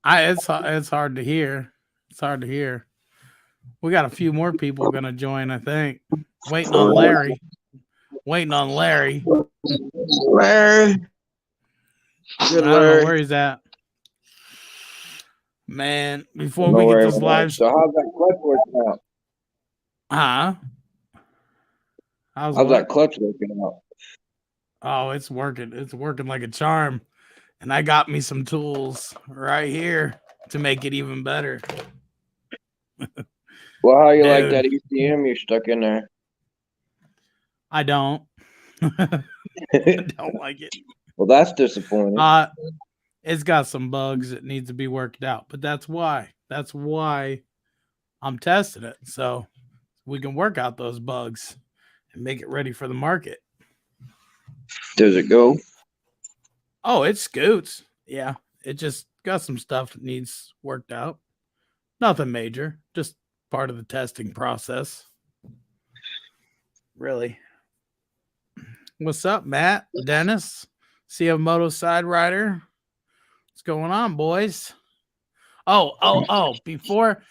It's hard to hear. It's hard to hear. We got a few more people gonna join, I think. Waiting on Larry. Waiting on Larry. Larry. Good I don't know Larry. where he's at. Man, before No we get worry. this live, So how's that clutch working out? huh? How's How's that what? clutch working out? Oh, it's working. It's working like a charm. And I got me some tools right here to make it even better. Well, how you like Dude, that ECM you stuck in there? I don't. I don't like it. Well, that's disappointing. It's got some bugs that needs to be worked out, but that's why I'm testing it. So we can work out those bugs and make it ready for the market. Does it go? Oh, it scoots. Yeah. It just got some stuff that needs worked out. Nothing major, just part of the testing process. Really. What's up, Matt? Dennis? CFMOTO Side Rider? What's going on, boys? Oh, before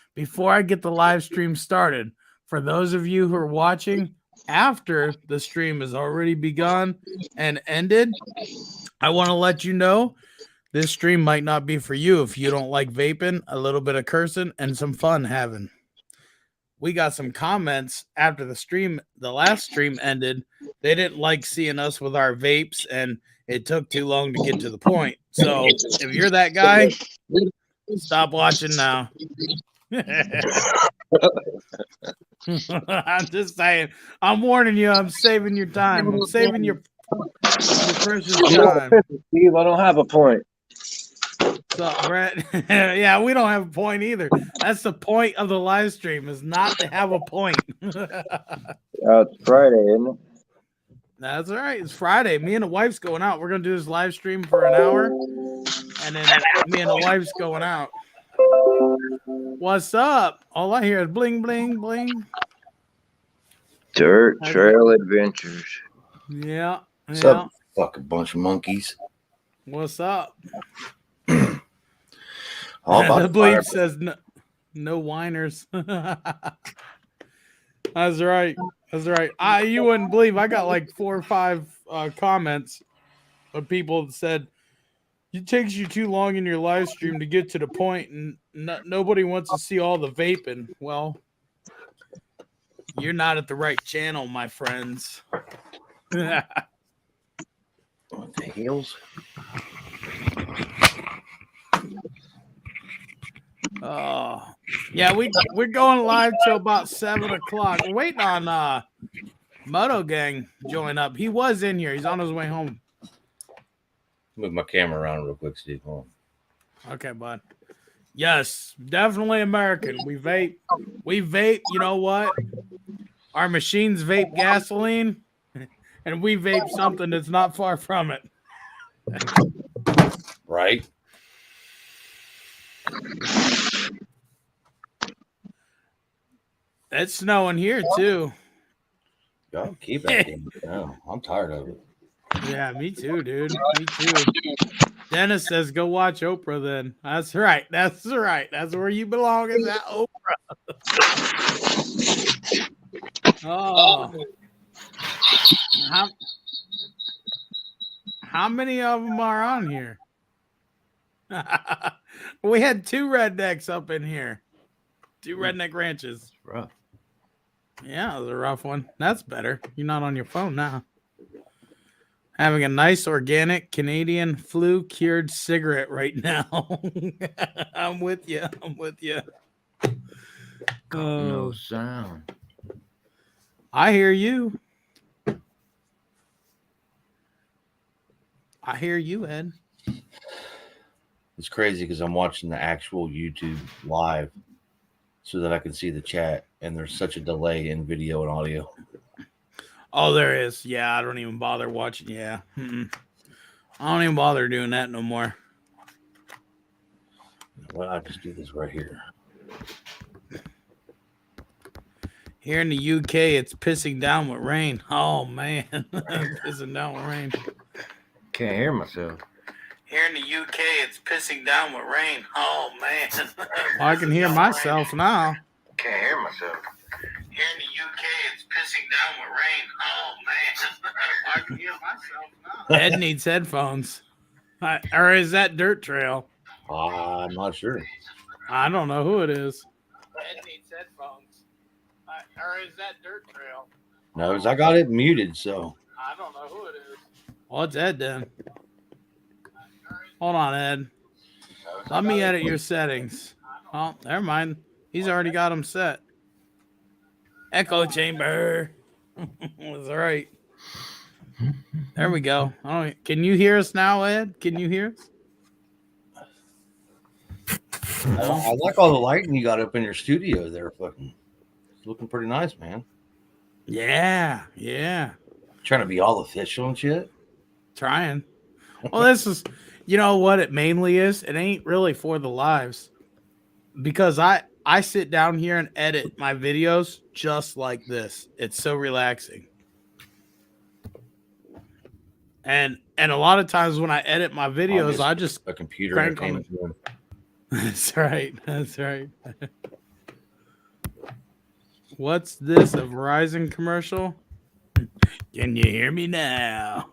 I get the live stream started, for those of you who are watching after the stream has already begun and ended, I want to let you know this stream might not be for you if you don't like vaping, a little bit of cursing, and some fun having. We got some comments after the last stream ended. They didn't like seeing us with our vapes, and it took too long to get to the point. So if you're that guy, stop watching now. I'm just saying. I'm warning you. I'm saving your time. I'm saving your precious time. Steve, I don't have a point. What's up, Brett? Yeah, we don't have a point either. That's the point of the live stream, is not to have a point. It's Friday, isn't it? That's all right. It's Friday. Me and the wife's going out. We're going to do this live stream for an hour, and then me and the wife's going out. What's up? All I hear is bling, bling, bling. Dirt Trail Adventures. Yeah. What's up, fucking bunch of monkeys? What's up? All about the bleep says no whiners. That's right. That's right. You wouldn't believe I got like 4 or 5 comments of people that said it takes you too long in your live stream to get to the point, and nobody wants to see all the vaping. Well, you're not at the right channel, my friends. What the hell's? Oh, yeah, we're going live till about 7 o'clock. We're waiting on Moto Gang join up. He was in here. He's on his way home. Move my camera around real quick, Steve. Hold on. Okay, bud. Yes, definitely American. We vape. You know what? Our machines vape gasoline, and we vape something that's not far from it. Right? It's snowing here too. Y'all keep that thing down. I'm tired of it. Yeah, me too, dude. Me too. Dennis says, "Go watch Oprah." Then that's right. That's right. That's where you belong. Is at Oprah? Oh, how many of them are on here? We had 2 rednecks up in here. 2 redneck ranches. Rough. Yeah, it was a rough one. That's better. You're not on your phone now. Having a nice organic Canadian flu cured cigarette right now. I'm with you. I'm with you. No sound. I hear you. I hear you, Ed. It's crazy because I'm watching the actual YouTube live so that I can see the chat, and there's such a delay in video and audio. Oh, there is. Yeah, I don't even bother watching. Yeah. I don't even bother doing that no more. Well, I just do this right here. Here in the UK, it's pissing down with rain. Oh, man. Pissing down with rain. Can't hear myself. Here in the UK, UK, it's pissing down with rain. Oh, man. Well, I can hear myself now. Can't hear myself. Here in the UK, it's pissing down with rain. Oh, man. I can hear myself now. Ed needs headphones. Or is that Dirt Trail? I'm not sure. I don't know who it is. Ed needs headphones. Or is that Dirt Trail? No, 'cause I got it muted, so. I don't know who it is. Well, it's Ed then. Hold on, Ed. Let me edit your settings. Oh, never mind. He's already got them set. Echo chamber. Was right. There we go. Oh, can you hear us now, Ed? Can you hear us? I like all the lighting you got up in your studio there. Fucking, it's looking pretty nice, man. Yeah, yeah. Trying to be all official and shit. Trying. Well, this is, you know what it mainly is? It ain't really for the lives. Because I sit down here and edit my videos just like this. It's so relaxing. And a lot of times when I edit my videos, I just a computer crank on entertainment room. That's right. That's right. What's this? A Verizon commercial? Can you hear me now?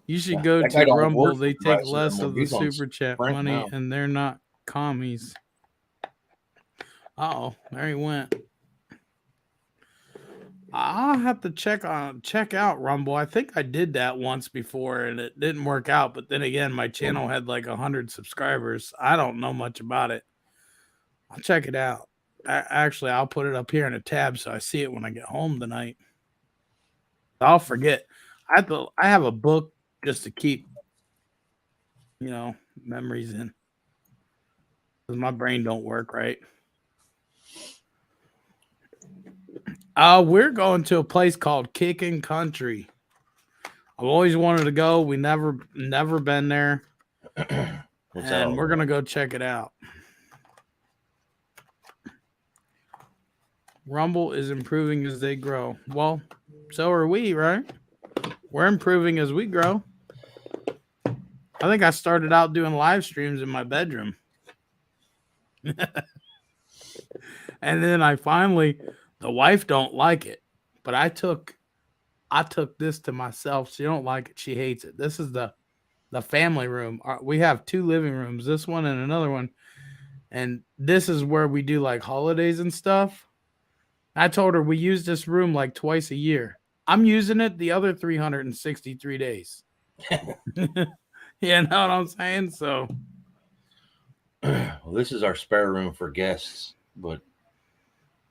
You should go That guy to don't Rumble. work They for take Verizon less anymore. of the He's on super chat Sprint money, now. and they're not commies. Oh, there he went. I'll have to check out Rumble. I think I did that once before and it didn't work out. But then again, my channel had like 100 subscribers. I don't know much about it. I'll check it out. Actually, I'll put it up here in a tab so I see it when I get home tonight. I'll forget. I have a book just to keep, memories in. Because my brain don't work right. We're going to a place called Kickin' Country. I've always wanted to go. We never been there. And we're gonna go check it out. Rumble is improving as they grow. Well, so are we, right? We're improving as we grow. I think I started out doing live streams in my bedroom. And then the wife don't like it. But I took this to myself. She don't like it. She hates it. This is the family room. We have 2 living rooms, this one and another one. And this is where we do like holidays and stuff. I told her we use this room like twice a year. I'm using it the other 363 days. You know what I'm saying? So, well, this is our spare room for guests, but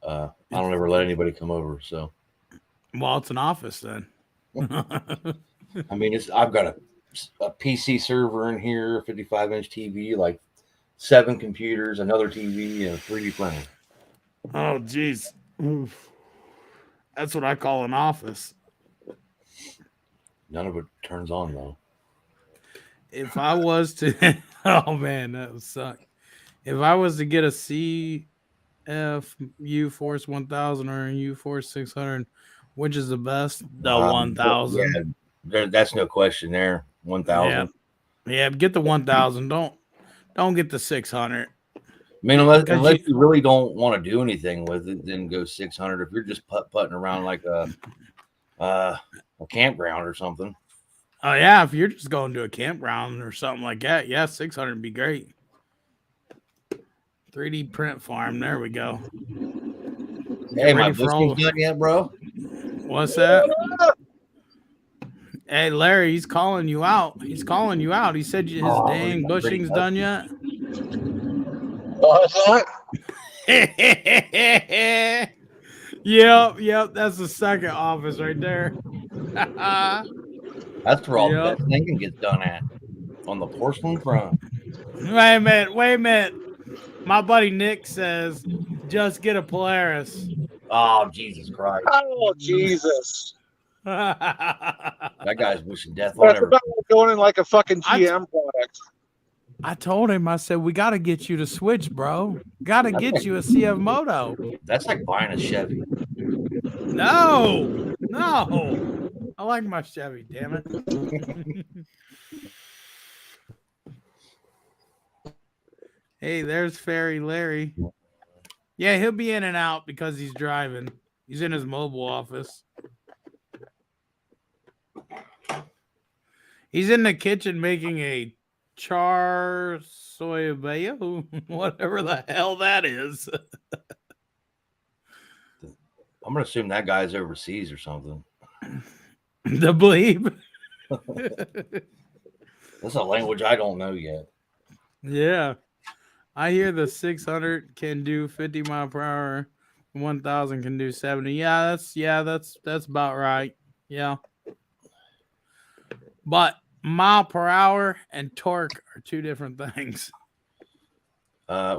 I don't ever let anybody come over. So, well, it's an office then. I mean, I've got a PC server in here, a 55-inch TV, like 7 computers, another TV, and a 3D printer. Oh, geez. Oof. That's what I call an office. None of it turns on, though. If I was to... oh, man, that would suck. If I was to get a CFMOTO Force 1000 or a U Force 600, which is the best? The 1000. Yeah, that's no question there. 1000. Yeah, get the 1000. Don't get the 600. I mean, unless you really don't want to do anything with it, then go 600. If you're just putting around like a campground or something. Oh yeah, if you're just going to a campground or something like that, yeah, 600 would be great. 3D print farm. There we go. Hey, my Bushings done yet, bro? What's that? Hey, Larry, he's calling you out. He's calling you out. He said his dang Bushings done yet. What's that? Yep. That's the second office right there. That's where all the best thinking gets done at, on the porcelain front. Wait a minute. My buddy Nick says, just get a Polaris. Oh, Jesus Christ. Oh, Jesus. That guy's wishing death on everything. Going in like a fucking GM product. I told him, I said, we got to get you to switch, bro. Got to get you a CFMOTO. That's like buying a Chevy. No. I like my Chevy, damn it. Hey, there's Fairy Larry. Yeah, he'll be in and out because he's driving. He's in his mobile office. He's in the kitchen making a char soy mayo, whatever the hell that is. I'm gonna assume that guy's overseas or something. The bleep. That's a language I don't know yet. Yeah. I hear the 600 can do 50 mile per hour, 1000 can do 70. That's about right. Yeah. But mile per hour and torque are two different things.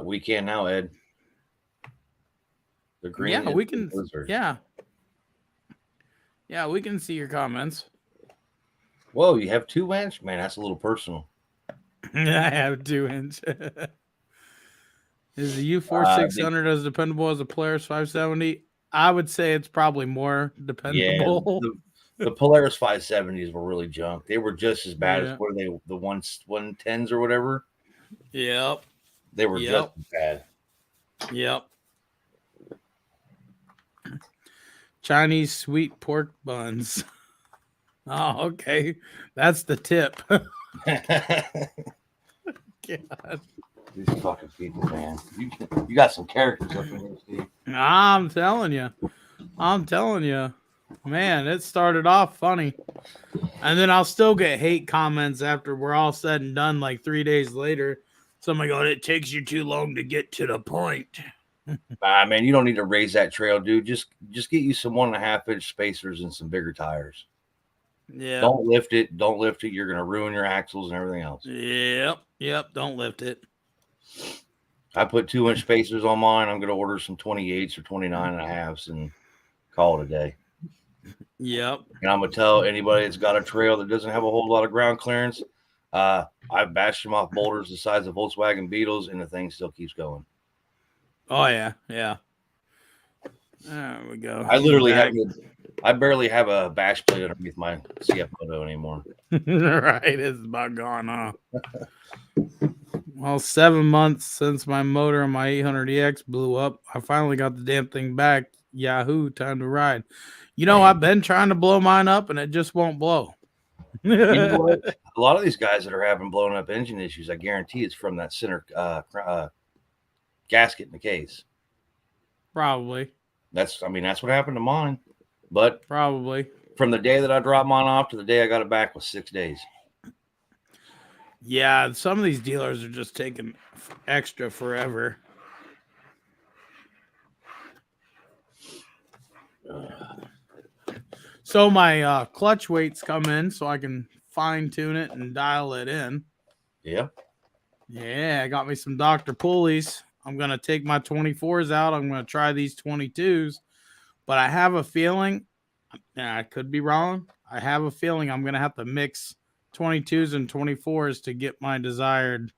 We can now, Ed. The green. Yeah, is we the can. blizzard. Yeah. Yeah, we can see your comments. Whoa, you have 2-inch? Man, that's a little personal. I have 2-inch. Is the U4 600 as dependable as a Polaris 570? I would say it's probably more dependable. Yeah, the Polaris 570s were really junk. They were just as bad as what are they, the 110s or whatever. Yep. They were just as bad. Yep. Chinese sweet pork buns. Oh, okay. That's the tip. God. These fucking people, man. You got some characters up in here, Steve. I'm telling you. Man, it started off funny. And then I'll still get hate comments after we're all said and done, like 3 days later. Somebody going, it takes you too long to get to the point. Man, you don't need to raise that trail, dude. Just get you some 1.5-inch spacers and some bigger tires. Yeah. Don't lift it. You're gonna ruin your axles and everything else. Yep. Don't lift it. I put 2-inch spacers on mine. I'm gonna order some 28s or 29.5s and call it a day. Yep. And I'm gonna tell anybody that's got a trail that doesn't have a whole lot of ground clearance. I've bashed them off boulders the size of Volkswagen Beetles, and the thing still keeps going. Oh yeah. There we go. I barely have a bash plate underneath my CFMOTO anymore. Right, it's about gone, huh? Well, 7 months since my motor on my 800EX blew up. I finally got the damn thing back. Yahoo, time to ride. You know, I've been trying to blow mine up, and it just won't blow. You know what? A lot of these guys that are having blown up engine issues, I guarantee it's from that center gasket in the case. Probably. That's what happened to mine. But probably from the day that I dropped mine off to the day I got it back was 6 days. Yeah, some of these dealers are just taking extra forever. So my clutch weights come in so I can fine tune it and dial it in. Yeah. Yeah, I got me some Dr. Pulleys. I'm going to take my 24s out. I'm going to try these 22s. But I have a feeling, I could be wrong. I have a feeling I'm going to have to mix 22s and 24s to get my desired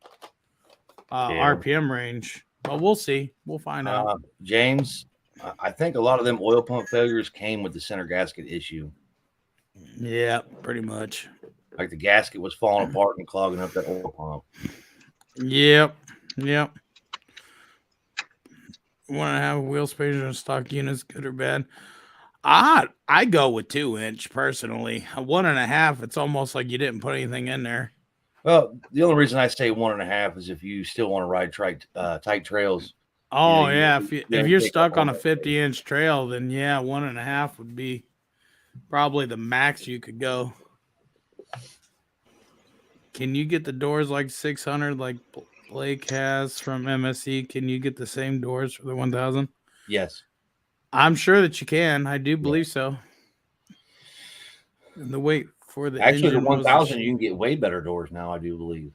RPM range. But we'll see. We'll find out. James, I think a lot of them oil pump failures came with the center gasket issue. Yeah, pretty much. Like the gasket was falling apart and clogging up that oil pump. Yep. Want to have wheel spacers and stock units, good or bad? I go with 2-inch personally. A 1.5, it's almost like you didn't put anything in there. Well, the only reason I say 1.5 is if you still want to ride tight trails. Oh, yeah. If you're stuck on a 50-inch trail, then yeah, 1.5 would be probably the max you could go. Can you get the doors like 600 like Blake has from MSC? Can you get the same doors for the 1000? Yes. I'm sure that you can. I do believe so. And the wait for the actually the 1000 you can get way better doors now, I do believe.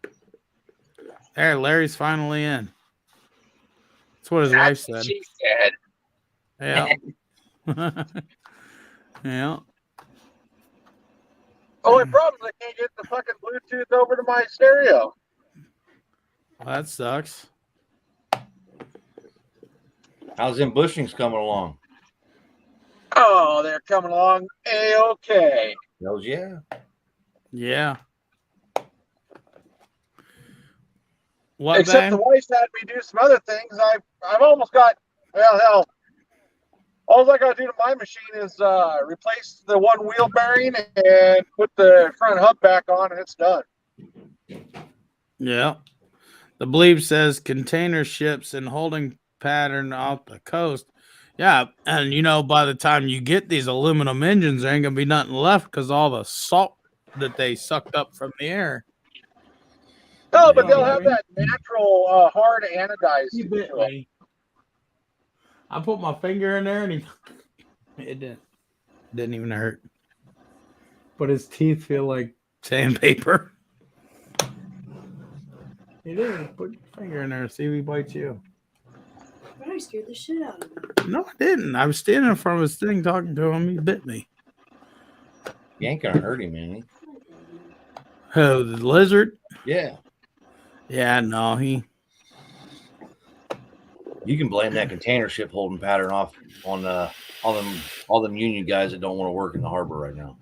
There, Larry's finally in. That's what his wife said. She said. Yeah. Yeah. Only problem is I can't get the fucking Bluetooth over to my stereo. Well, that sucks. How's them bushings coming along? Oh, they're coming along A-okay. Hells yeah. Yeah. What, Except the man? wife's had me do some other things. I've almost got, well, hell, all I got to do to my machine is replace the one wheel bearing and put the front hub back on, and it's done. Yeah. The bleep says container ships and holding pattern off the coast. Yeah, and you know, by the time you get these aluminum engines, there ain't gonna be nothing left because all the salt that they sucked up from the air. No, but You know they'll what I have mean? that natural hard anodized He to bit it. me. I put my finger in there and it didn't even hurt. But his teeth feel like sandpaper. He did. Put your finger in there and see if he bites you. I scared the shit out of me. No, I didn't. I was standing in front of his thing talking to him. He bit me. You ain't gonna hurt him, man. Oh, the lizard? Yeah. Yeah, no, he. You can blame that container ship holding pattern off on all them union guys that don't want to work in the harbor right now.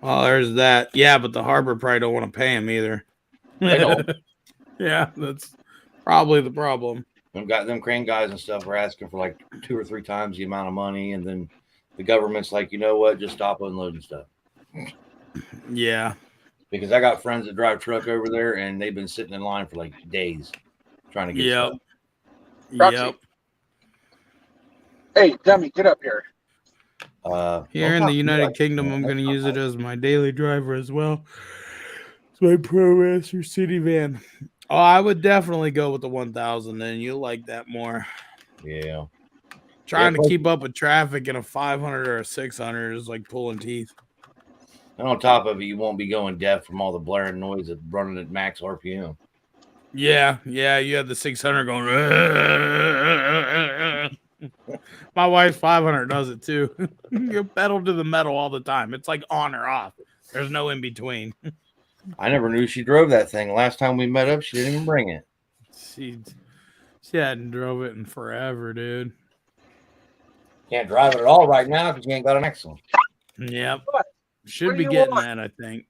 Well, there's that. Yeah, but the harbor probably don't want to pay him either. They don't. Yeah, that's probably the problem. Them crane guys and stuff are asking for like 2 or 3 times the amount of money, and then the government's like, you know what, just stop unloading stuff. Yeah. Because I got friends that drive truck over there, and they've been sitting in line for like days trying to get Yep. stuff. Roxy. Yep. Hey, dummy, get up here. Here in the United Kingdom, I'm going to use it as my daily driver as well. It's my Pro Racer city van. Oh, I would definitely go with the 1000. Then you'll like that more. Yeah. Trying to keep up with traffic in a 500 or a 600 is like pulling teeth. And on top of it, you won't be going deaf from all the blaring noise of running at max RPM. Yeah, you have the 600 going. My wife's 500 does it too. You pedal to the metal all the time. It's like on or off. There's no in between. I never knew she drove that thing. Last time we met up, she didn't even bring it. She hadn't drove it in forever, dude. Can't drive it at all right now because you ain't got an excellent. Yep. What Should do be you getting want? that, I think.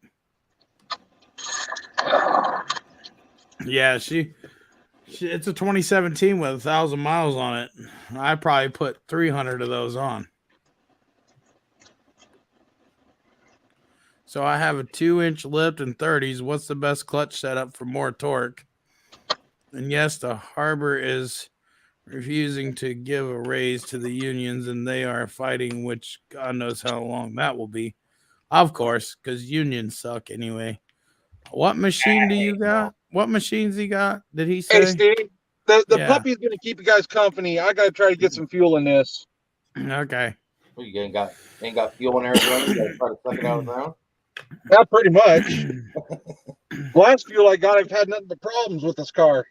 Yeah, it's a 2017 with 1,000 miles on it. I probably put 300 of those on. So I have a 2-inch lift and 30s. What's the best clutch setup for more torque? And yes, the harbor is refusing to give a raise to the unions, and they are fighting, which God knows how long that will be. Of course, because unions suck anyway. What machine do you got? What machines he got? Did he say? Hey, Steve, the Yeah. puppy's going to keep you guys company. I got to try to get some fuel in this. Okay. Well, you ain't got fuel in Arizona. You got to try to suck it out of the ground. Not pretty much. Last fuel I got, I've had nothing but problems with this car.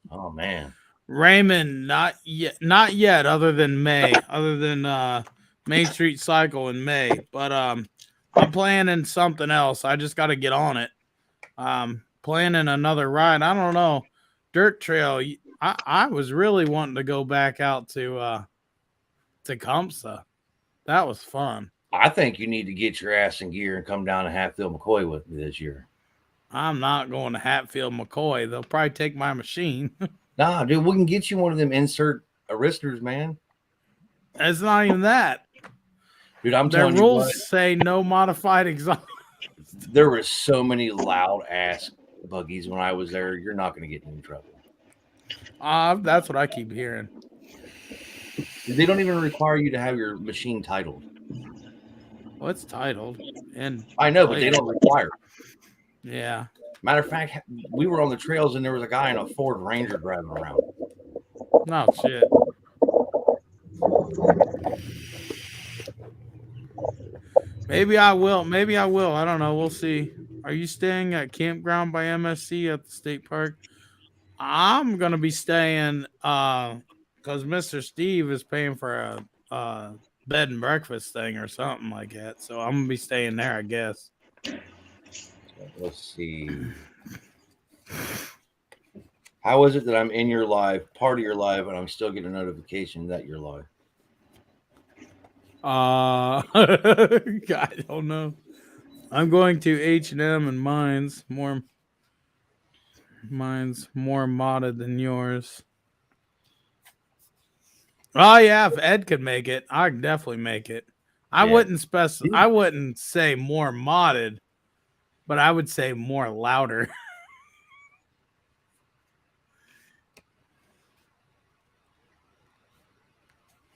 Oh man. Raymond, not yet, other than May, other than Main Street Cycle in May. But I'm planning something else. I just got to get on it. Planning another ride. I don't know. Dirt Trail. I was really wanting to go back out to Tecumseh. That was fun. I think you need to get your ass in gear and come down to Hatfield McCoy with me this year. I'm not going to Hatfield McCoy. They'll probably take my machine. Nah, dude, we can get you one of them insert aristors, man. It's not even that. Dude, I'm Their telling you rules what, say no modified exhaust. there were so many loud ass buggies when I was there. You're not going to get in any trouble. That's what I keep hearing. They don't even require you to have your machine titled. Well, it's titled. And I know, but they don't require it. Yeah. Matter of fact, we were on the trails and there was a guy in a Ford Ranger driving around. No shit. Maybe I will. I don't know. We'll see. Are you staying at campground by MSC at the state park? I'm gonna be staying because Mr. Steve is paying for a bed and breakfast thing or something like that. So I'm gonna be staying there, I guess. Let's see. How is it that I'm in your live, part of your live, and I'm still getting a notification that you're live? I don't know. I'm going to H&M and Mines more. Mine's more modded than yours. Oh yeah, if Ed could make it, I could definitely make it. I Yeah. wouldn't say more modded, but I would say more louder.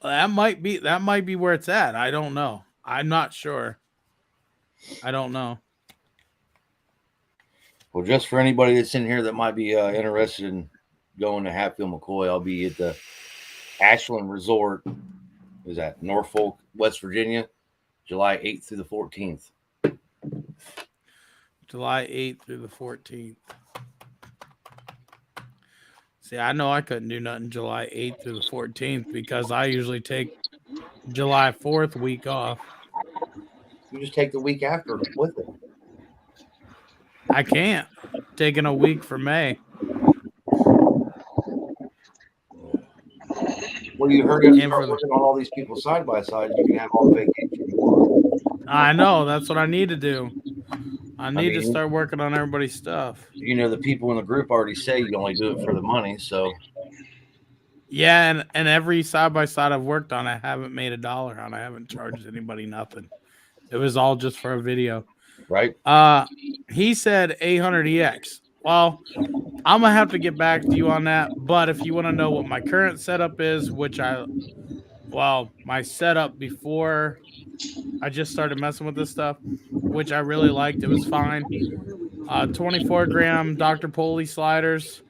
That might be where it's at. I don't know. I'm not sure. I don't know. Well, just for anybody that's in here that might be interested in going to Hatfield McCoy, I'll be at the Ashland Resort. Is that Norfolk, West Virginia, July 8th through the 14th. July 8th through the 14th. See, I know I couldn't do nothing July 8th through the 14th because I usually take July 4th week off. You just take the week after with it. I can't. Taking a week for May. Well, you heard you start working on all these people side by side. You can have all the vacation you want. I know. That's what I need to do. I need to start working on everybody's stuff. You know, the people in the group already say you only do it for the money. So, yeah, and every side by side I've worked on, I haven't made $1 on. I haven't charged anybody nothing. It was all just for a video. Right. He said 800EX. Well, I'm gonna have to get back to you on that. But if you want to know what my current setup is, my setup before I just started messing with this stuff, which I really liked. It was fine. 24 gram Dr. Poley sliders.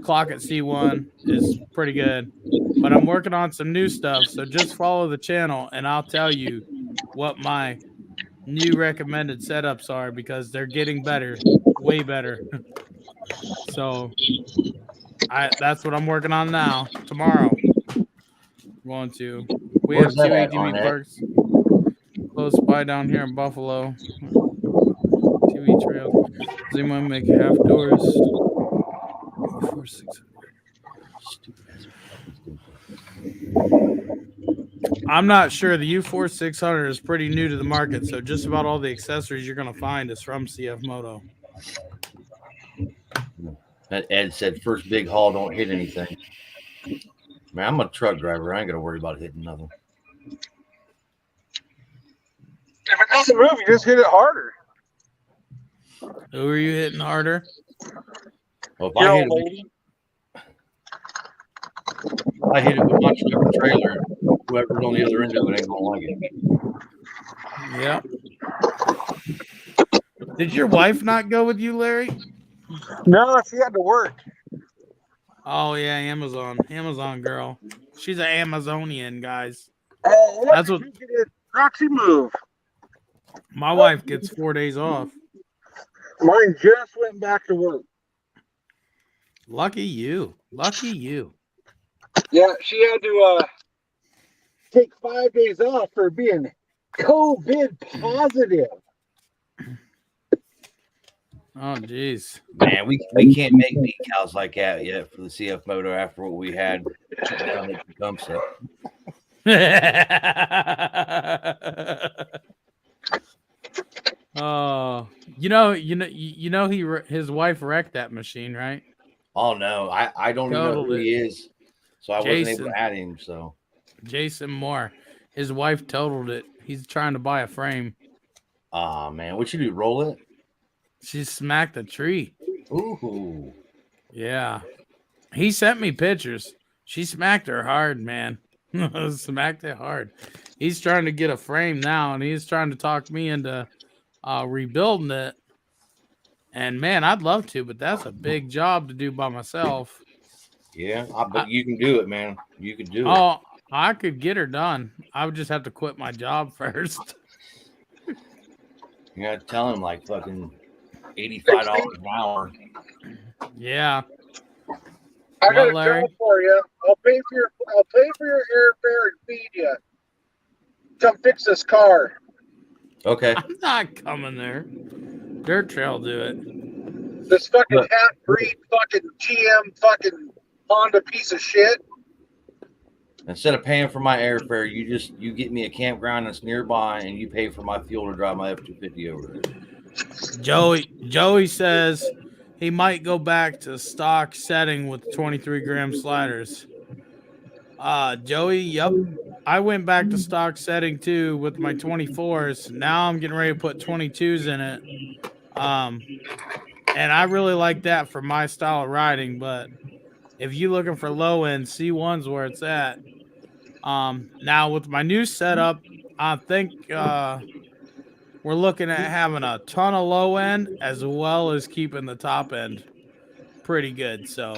Clock at C1 is pretty good. But I'm working on some new stuff. So just follow the channel and I'll tell you what my new recommended setups are because they're getting better. Way better. So that's what I'm working on now. Tomorrow. We have two ATV parks close by down here in Buffalo. TV trails. Does anyone make half doors? 4-6. I'm not sure. The U4600 is pretty new to the market, so just about all the accessories you're going to find is from CFMOTO. Ed said, first big haul, don't hit anything. Man, I'm a truck driver. I ain't got to worry about hitting nothing. If it doesn't move, you just hit it harder. Who are you hitting harder? Well, if I hit it with my truck or trailer, whoever's on the other end of it ain't going to like it. Yeah. Did your wife not go with you, Larry? No, she had to work. Oh, yeah, Amazon girl. She's an Amazonian, guys. Oh, that's what Roxy move. My wife gets 4 days off. Mine just went back to work. Lucky you. Yeah, she had to take 5 days off for being COVID positive. Oh, jeez. Man, we can't make decals like that yet for the CFMOTO after what we had down at the dump set. Oh, his wife wrecked that machine, right? Oh no, I don't even know who he is, so I wasn't able to add him. So Jason Moore, his wife totaled it. He's trying to buy a frame. Ah man, what you do? Roll it? She smacked a tree. Ooh, yeah. He sent me pictures. She smacked her hard, man. Smacked it hard. He's trying to get a frame now, and he's trying to talk me into rebuilding it. And man, I'd love to, but that's a big job to do by myself. Yeah, but you can do it, man. You can do it. Oh, I could get her done. I would just have to quit my job first. You gotta tell him like fucking $85 an hour. Yeah. I got a job for you. I'll pay for your airfare and feed you. Come fix this car. Okay. I'm not coming there. Dirt Trail do it. This fucking half-breed fucking GM fucking Honda piece of shit. Instead of paying for my airfare, you get me a campground that's nearby, and you pay for my fuel to drive my F-250 over there. Joey says he might go back to stock setting with 23-gram sliders. Joey, yep. I went back to stock setting too with my 24s. Now I'm getting ready to put 22s in it. And I really like that for my style of riding, but if you're looking for low end, C1's where it's at. Now with my new setup, I think we're looking at having a ton of low end as well as keeping the top end pretty good. So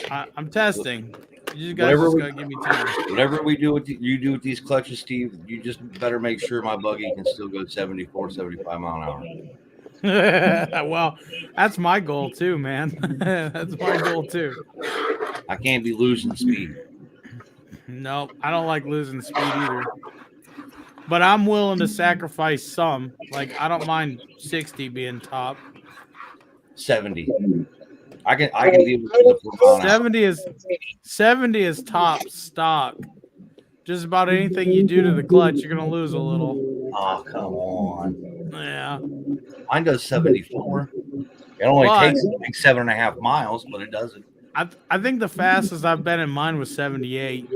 I'm testing. You guys Whatever just we, gotta give me time. whatever we do with you do with these clutches, Steve, you just better make sure my buggy can still go 74, 75 mile an hour. Well, that's my goal too, man. That's my goal too. I can't be losing speed. Nope, I don't like losing speed either. But I'm willing to sacrifice some. Like I don't mind 60 being top. 70. I can deal with the 4 mile an hour. 70 is top stock. Just about anything you do to the clutch, you're gonna lose a little. Oh, come on. Yeah. Mine does 74. It only takes like 7.5 miles, but it doesn't. I think the fastest I've been in mine was 78.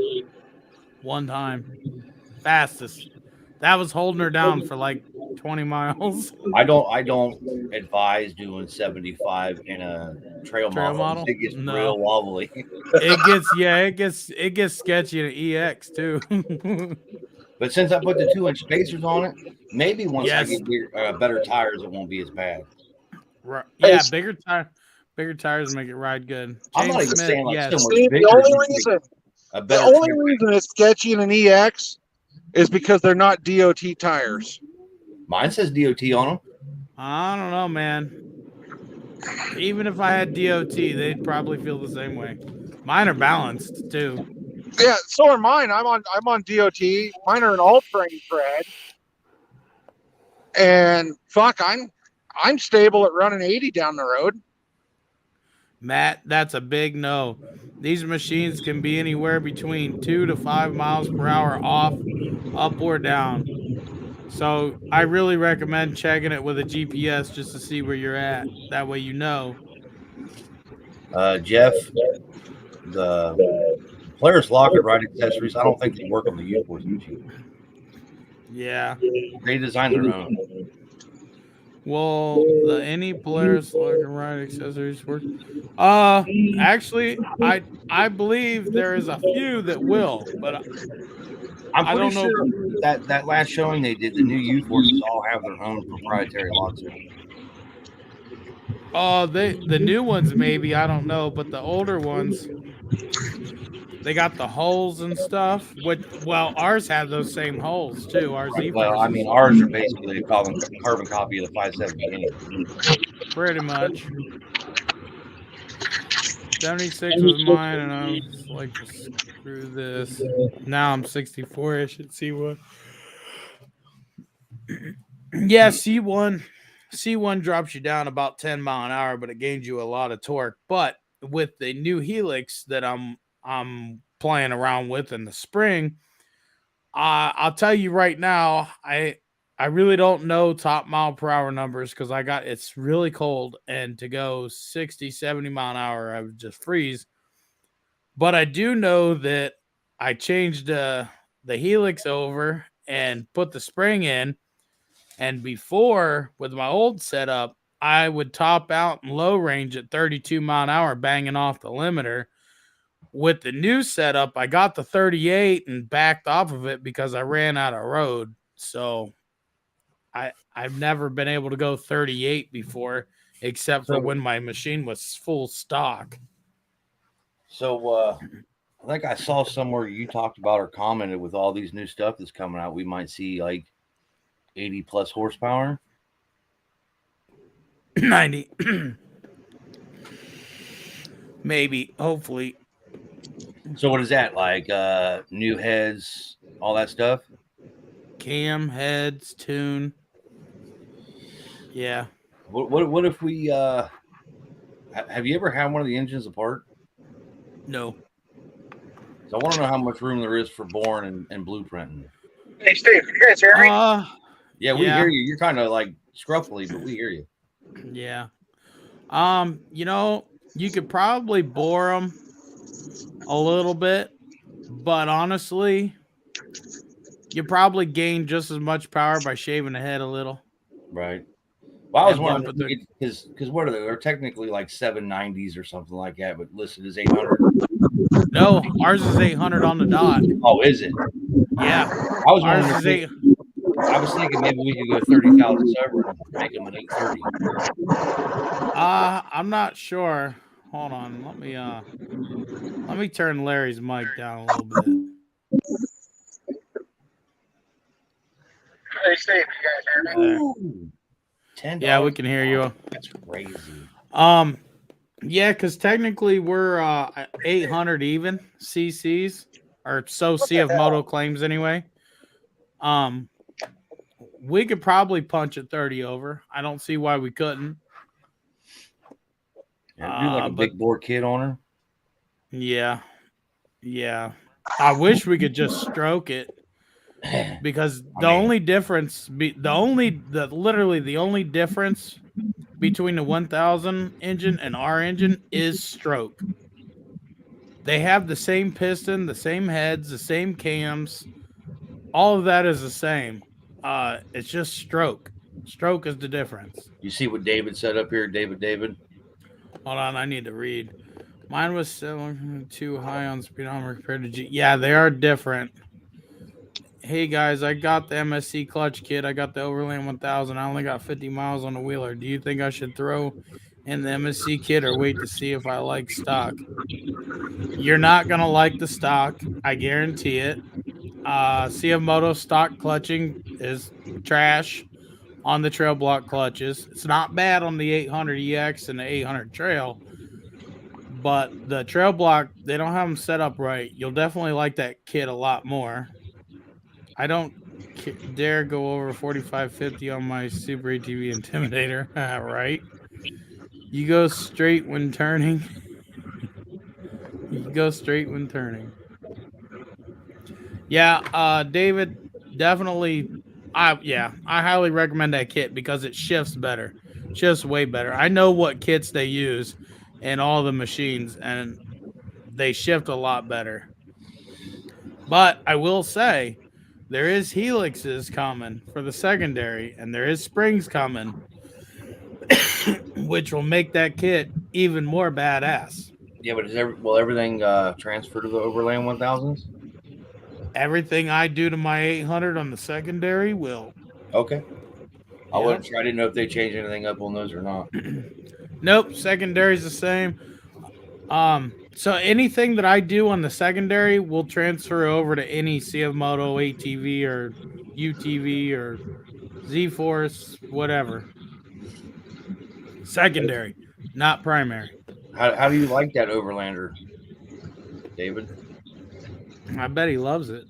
One time. Fastest. That was holding her down for like 20 miles. I don't advise doing 75 in a trail model. It gets real wobbly. It gets sketchy in an EX too. But since I put the 2-inch spacers on it, maybe once I get better tires, it won't be as bad. Right. Yeah, bigger tires make it ride good. I'm not even saying like so much Steve, bigger. The only reason it's sketchy in an EX is because they're not DOT tires. Mine says DOT on them. I don't know, man. Even if I had DOT, they'd probably feel the same way. Mine are balanced too. Yeah, so are mine. I'm on DOT. Mine are an all-terrain tread. And fuck, I'm stable at running 80 down the road. Matt, that's a big no. These machines can be anywhere between 2 to 5 miles per hour off, up or down. So I really recommend checking it with a GPS just to see where you're at. That way you know. Jeff, the Polaris locker ride accessories, I don't think they work on the U-Force machine. Yeah. They design their own. Well, any Polaris locker ride accessories work? Actually, I believe there is a few that will, but I'm pretty sure that last showing they did, the new U-Forces all have their own proprietary lock system. The new ones maybe, I don't know, but the older ones, they got the holes and stuff. Ours have those same holes too. Ours Well, I mean, ours are basically a carbon copy of the 570 anyway. Pretty much. 76 was mine, and I was like, screw this. Now I'm 64 ish at C1. Yeah, C1 drops you down about 10 mile an hour, but it gains you a lot of torque. But with the new Helix that I'm playing around with in the spring, I'll tell you right now, I really don't know top mile per hour numbers because it's really cold, and to go 60, 70 mile an hour, I would just freeze. But I do know that I changed the Helix over and put the spring in. And before, with my old setup, I would top out in low range at 32 mile an hour, banging off the limiter. With the new setup, I got the 38 and backed off of it because I ran out of road. So I've never been able to go 38 before, except for when my machine was full stock. So I think I saw somewhere you talked about or commented with all these new stuff that's coming out, we might see like 80 plus horsepower. 90. Maybe, hopefully. So what is that, like new heads, all that stuff? Cam, heads, tune. Yeah. What if we have you ever had one of the engines apart? No. So I want to know how much room there is for boring and blueprinting. Hey, Steve, you guys hear me? Yeah, we hear you. You're kind of like scruffly, but we hear you. Yeah. You know, you could probably bore them a little bit, but honestly, you probably gain just as much power by shaving the head a little. Right. Well, I was And wondering bump it because what are they? They're technically like 790s or something like that, but listed as 800. No, ours is 800 on the dot. Oh, is it? Yeah, I was ours wondering is if 8. I was thinking maybe we could go 30,000 over and make them an 830. I'm not sure. Hold on, let me turn Larry's mic down a little bit. Hey, Steve, you guys hear me? There. Ooh, $10. Yeah, we can hear you. That's crazy. Yeah, because technically we're 800 even CCs, or so CFMOTO claims anyway. We could probably punch at 30 over. I don't see why we couldn't. And do like a But big Boar Kid on her. yeah, yeah. I wish we could just stroke it because the only difference, literally the only difference between the 1000 engine and our engine is stroke. They have the same piston, the same heads, the same cams. All of that is the same. It's just stroke. Stroke is the difference. You see what David said up here, David? Hold on, I need to read. Mine was too high on speedometer compared to G. Yeah, they are different. Hey guys, I got the MSC clutch kit. I got the Overland 1000. I only got 50 miles on the wheeler. Do you think I should throw in the MSC kit or wait to see if I like stock? You're not gonna like the stock. I guarantee it. CFMOTO stock clutching is trash on the trail block clutches. It's not bad on the 800 EX and the 800 trail, but the trail block, they don't have them set up right. You'll definitely like that kit a lot more. I don't dare go over 4550 on my Super ATV Intimidator. Right? You go straight when turning. You go straight when turning. Yeah, David, definitely. I highly recommend that kit because it shifts better, shifts way better. I know what kits they use in all the machines, and they shift a lot better. But I will say, there is helixes coming for the secondary, and there is springs coming, which will make that kit even more badass. Yeah, but will everything transfer to the Overland 1000s? Everything I do to my 800 on the secondary will. Okay. I Yep. wasn't sure. I didn't know if they changed anything up on those or not. Nope, secondary's the same. So anything that I do on the secondary will transfer over to any CFMOTO ATV or UTV or Z-Force, whatever. Secondary, not primary. How do you like that Overlander, David? I bet he loves it.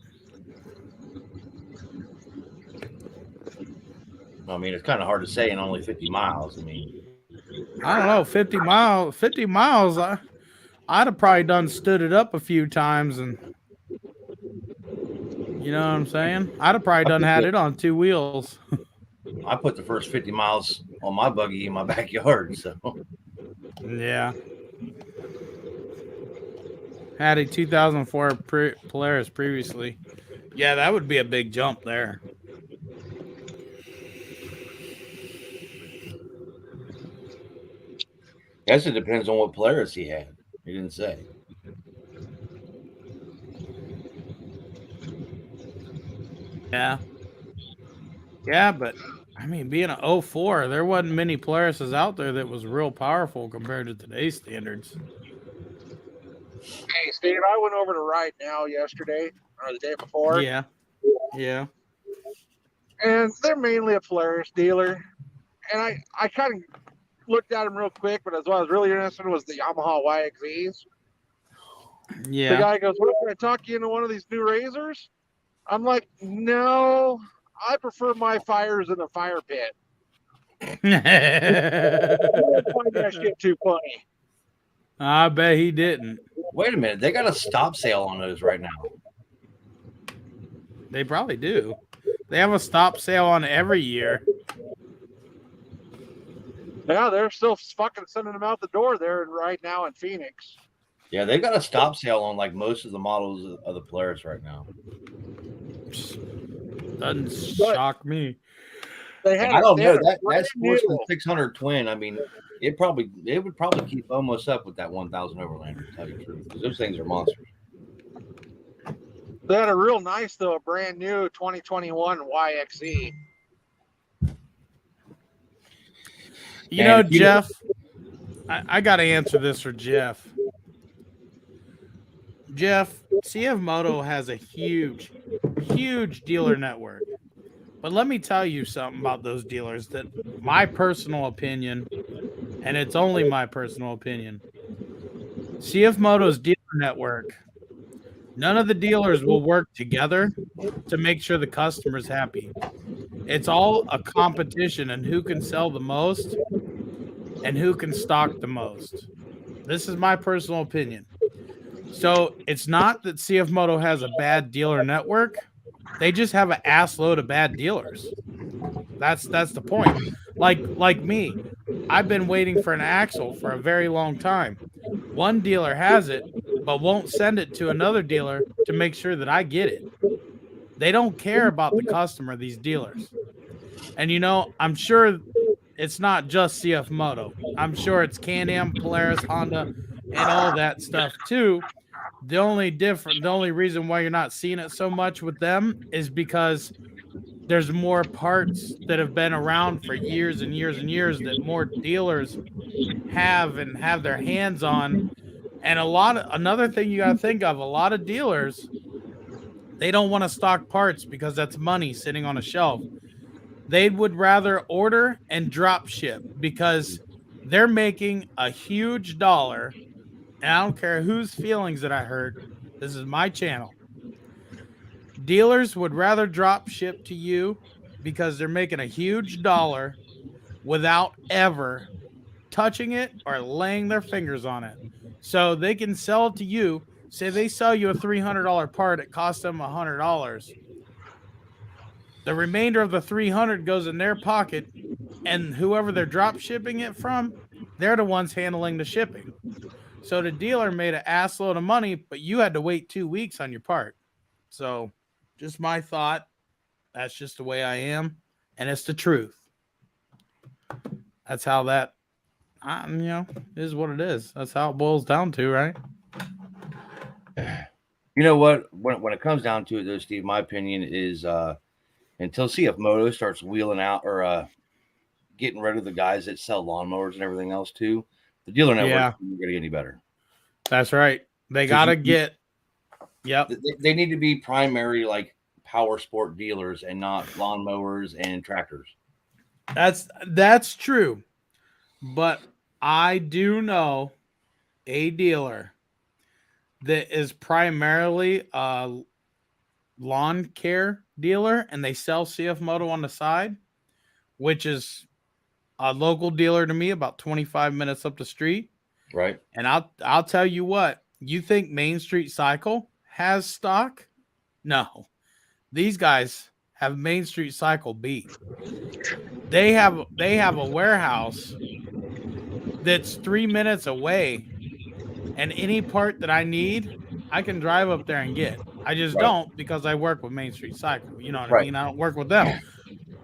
I mean, it's kind of hard to say in only 50 miles. I mean, I don't know, 50 miles. 50 miles. I'd have probably done stood it up a few times, and you know what I'm saying. I'd have probably done had it on two wheels. I put the first 50 miles on my buggy in my backyard. So yeah. Had a 2004 Polaris previously. Yeah, that would be a big jump there. guess it depends on what Polaris he had. He didn't say. Yeah. Yeah, but I mean, being an 04, there wasn't many Polarises out there that was real powerful compared to today's standards. Hey, Steve, I went over to Right Now yesterday or the day before. Yeah. Yeah. And they're mainly a Polaris dealer. And I kind of looked at them real quick, but what I was really interested in was the Yamaha YXZs. Yeah. The guy goes, "What, can I talk you into one of these new razors?" I'm like, "No, I prefer my fires in a fire pit." I find that shit too funny. I bet he didn't. Wait a minute. They got a stop sale on those right now. They probably do. They have a stop sale on every year. Yeah, they're still fucking sending them out the door there right now in Phoenix. Yeah, they've got a stop sale on like most of the models of the Polaris right now. Doesn't shock me. They had I don't know a that brand Sportsman new- 600 twin. I mean, it would probably keep almost up with that 1000 Overlander. To tell you the truth, because those things are monsters. They had a real nice though, a brand new 2021 YXE. You know, Jeff, I got to answer this for Jeff. Jeff, CFMOTO has a huge, huge dealer network. But let me tell you something about those dealers that my personal opinion, and it's only my personal opinion, CFMOTO's dealer network, none of the dealers will work together to make sure the customer's happy. It's all a competition and who can sell the most and who can stock the most. This is my personal opinion. So it's not that CFMOTO has a bad dealer network. They just have an ass load of bad dealers. That's the point. Like me, I've been waiting for an axle for a very long time. One dealer has it, but won't send it to another dealer to make sure that I get it. They don't care about the customer, these dealers. And you know, I'm sure it's not just CFMOTO. I'm sure it's Can-Am, Polaris, Honda, and all that stuff too. The only reason why you're not seeing it so much with them is because there's more parts that have been around for years and years and years that more dealers have their hands on. And another thing you got to think of, a lot of dealers, they don't want to stock parts because that's money sitting on a shelf. They would rather order and drop ship because they're making a huge dollar. And I don't care whose feelings that I hurt. This is my channel. Dealers would rather drop ship to you because they're making a huge dollar without ever touching it or laying their fingers on it. So they can sell it to you. Say they sell you a $300 part, it costs them $100. The remainder of the $300 goes in their pocket, and whoever they're drop shipping it from, they're the ones handling the shipping. So the dealer made an ass load of money, but you had to wait 2 weeks on your part. So just my thought. That's just the way I am, and it's the truth. That's how that, is what it is. That's how it boils down to, right? You know what? When it comes down to it, though, Steve, my opinion is until CFMOTO starts wheeling out or getting rid of the guys that sell lawnmowers and everything else too, the dealer network isn't going to get any better. That's right. They got to get. Yep. They need to be primary like power sport dealers and not lawnmowers and tractors. That's true. But I do know a dealer that is primarily a lawn care dealer, and they sell CFMOTO on the side, which is a local dealer to me, about 25 minutes up the street. Right. And I'll tell you what, you think Main Street Cycle has stock? No. These guys have Main Street Cycle beat. They have a warehouse that's 3 minutes away, and any part that I need, I can drive up there and get. I just don't because I work with Main Street Cycle. You know what I mean? I don't work with them.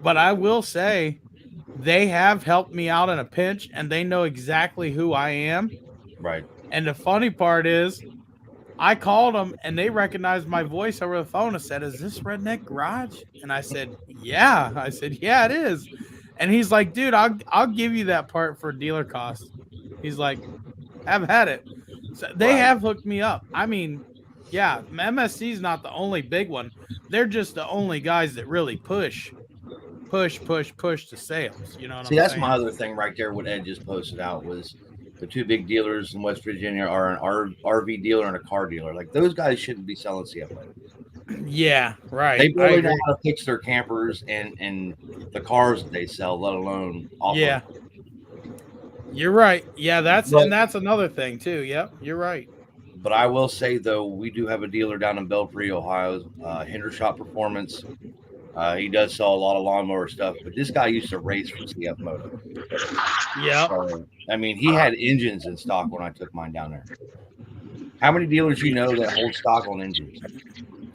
But I will say they have helped me out in a pinch, and they know exactly who I am. Right. And the funny part is, I called them, and they recognized my voice over the phone and said, "Is this Redneck Garage?" And I said, "Yeah." I said, "Yeah, it is." And he's like, "Dude, I'll give you that part for dealer cost." He's like, "Have had it." So they have hooked me up. I mean, yeah, MSC is not the only big one. They're just the only guys that really push to sales. You know what I'm saying? That's my other thing right there. What Ed just posted out was the two big dealers in West Virginia are an RV dealer and a car dealer. Like those guys shouldn't be selling CFMOTO. Yeah, right. They really know how to fix their campers and the cars that they sell, let alone yeah. You're right. Yeah, that's another thing too. Yep, you're right. But I will say though, we do have a dealer down in Belpre, Ohio, Hendershot Performance. He does sell a lot of lawnmower stuff, but this guy used to race for CFMOTO. Yeah, So, I mean, he had engines in stock when I took mine down there. How many dealers you know that hold stock on engines?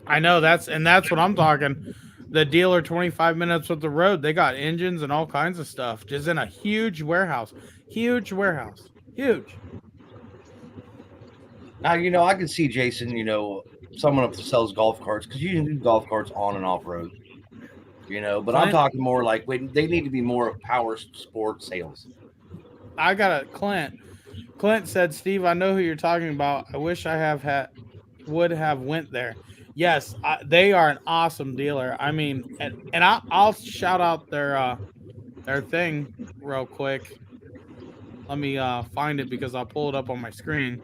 I know that's what I'm talking. The dealer 25 minutes with the road, they got engines and all kinds of stuff just in a huge warehouse. Huge warehouse. Huge. Now, I can see Jason, someone that sells golf carts because you can do golf carts on and off road, but I'm Clint, talking more like they need to be more of power sport sales. I got a Clint. Clint said, "Steve, I know who you're talking about. I wish I would have went there." Yes, they are an awesome dealer. I mean, and I'll shout out their thing real quick. Let me find it because I'll pull it up on my screen.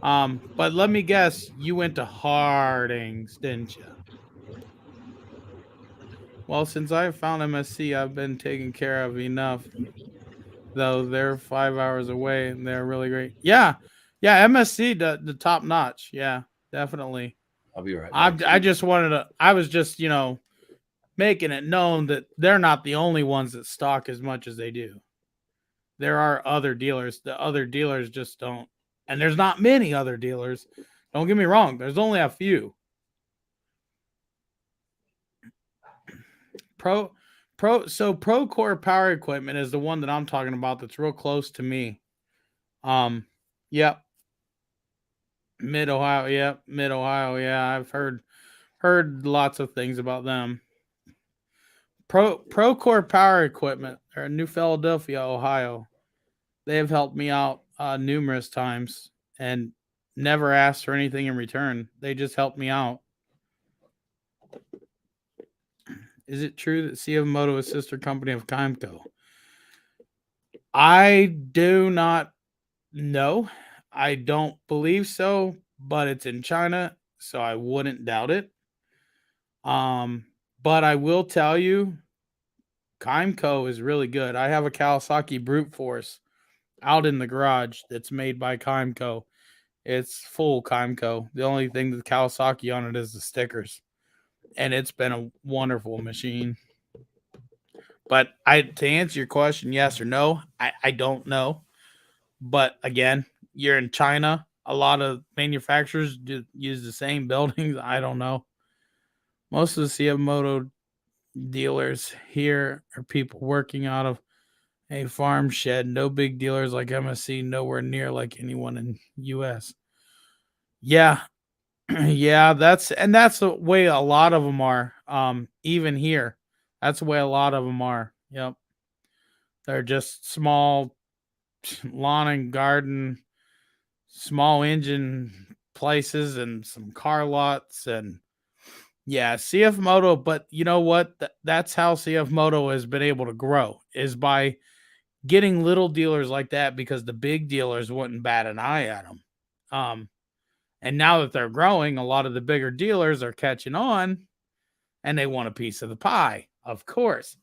But let me guess, you went to Harding's, didn't you? Well, since I found MSC, I've been taken care of enough. Though they're 5 hours away and they're really great. Yeah, yeah, MSC the top notch. Yeah, definitely. I'll be right back. I just wanted to. I was just making it known that they're not the only ones that stock as much as they do. There are other dealers. The other dealers just don't. And there's not many other dealers. Don't get me wrong. There's only a few. Procore Power Equipment is the one that I'm talking about that's real close to me. Yep. Mid Ohio, yep. Mid Ohio, yeah. I've heard lots of things about them. Procore Power Equipment. They're in New Philadelphia, Ohio. They have helped me out numerous times and never asked for anything in return. They just helped me out. Is it true that CFMOTO is sister company of Kimco? I do not know. I don't believe so, but it's in China, so I wouldn't doubt it. But I will tell you, Kimco is really good. I have a Kawasaki Brute Force out in the garage that's made by Kimco. It's full Kimco. The only thing with Kawasaki on it is the stickers. And it's been a wonderful machine. But to answer your question, yes or no, I don't know. But again, you're in China. A lot of manufacturers use the same buildings. I don't know. Most of the CFMOTO dealers here are people working out of a farm shed. No big dealers like MSC, nowhere near like anyone in US. Yeah. Yeah, that's the way a lot of them are. Even here. That's the way a lot of them are. Yep. They're just small lawn and garden, small engine places and some car lots and yeah, CFMOTO, but you know what? That's how CFMOTO has been able to grow is by getting little dealers like that because the big dealers wouldn't bat an eye at them. And now that they're growing, a lot of the bigger dealers are catching on and they want a piece of the pie, of course.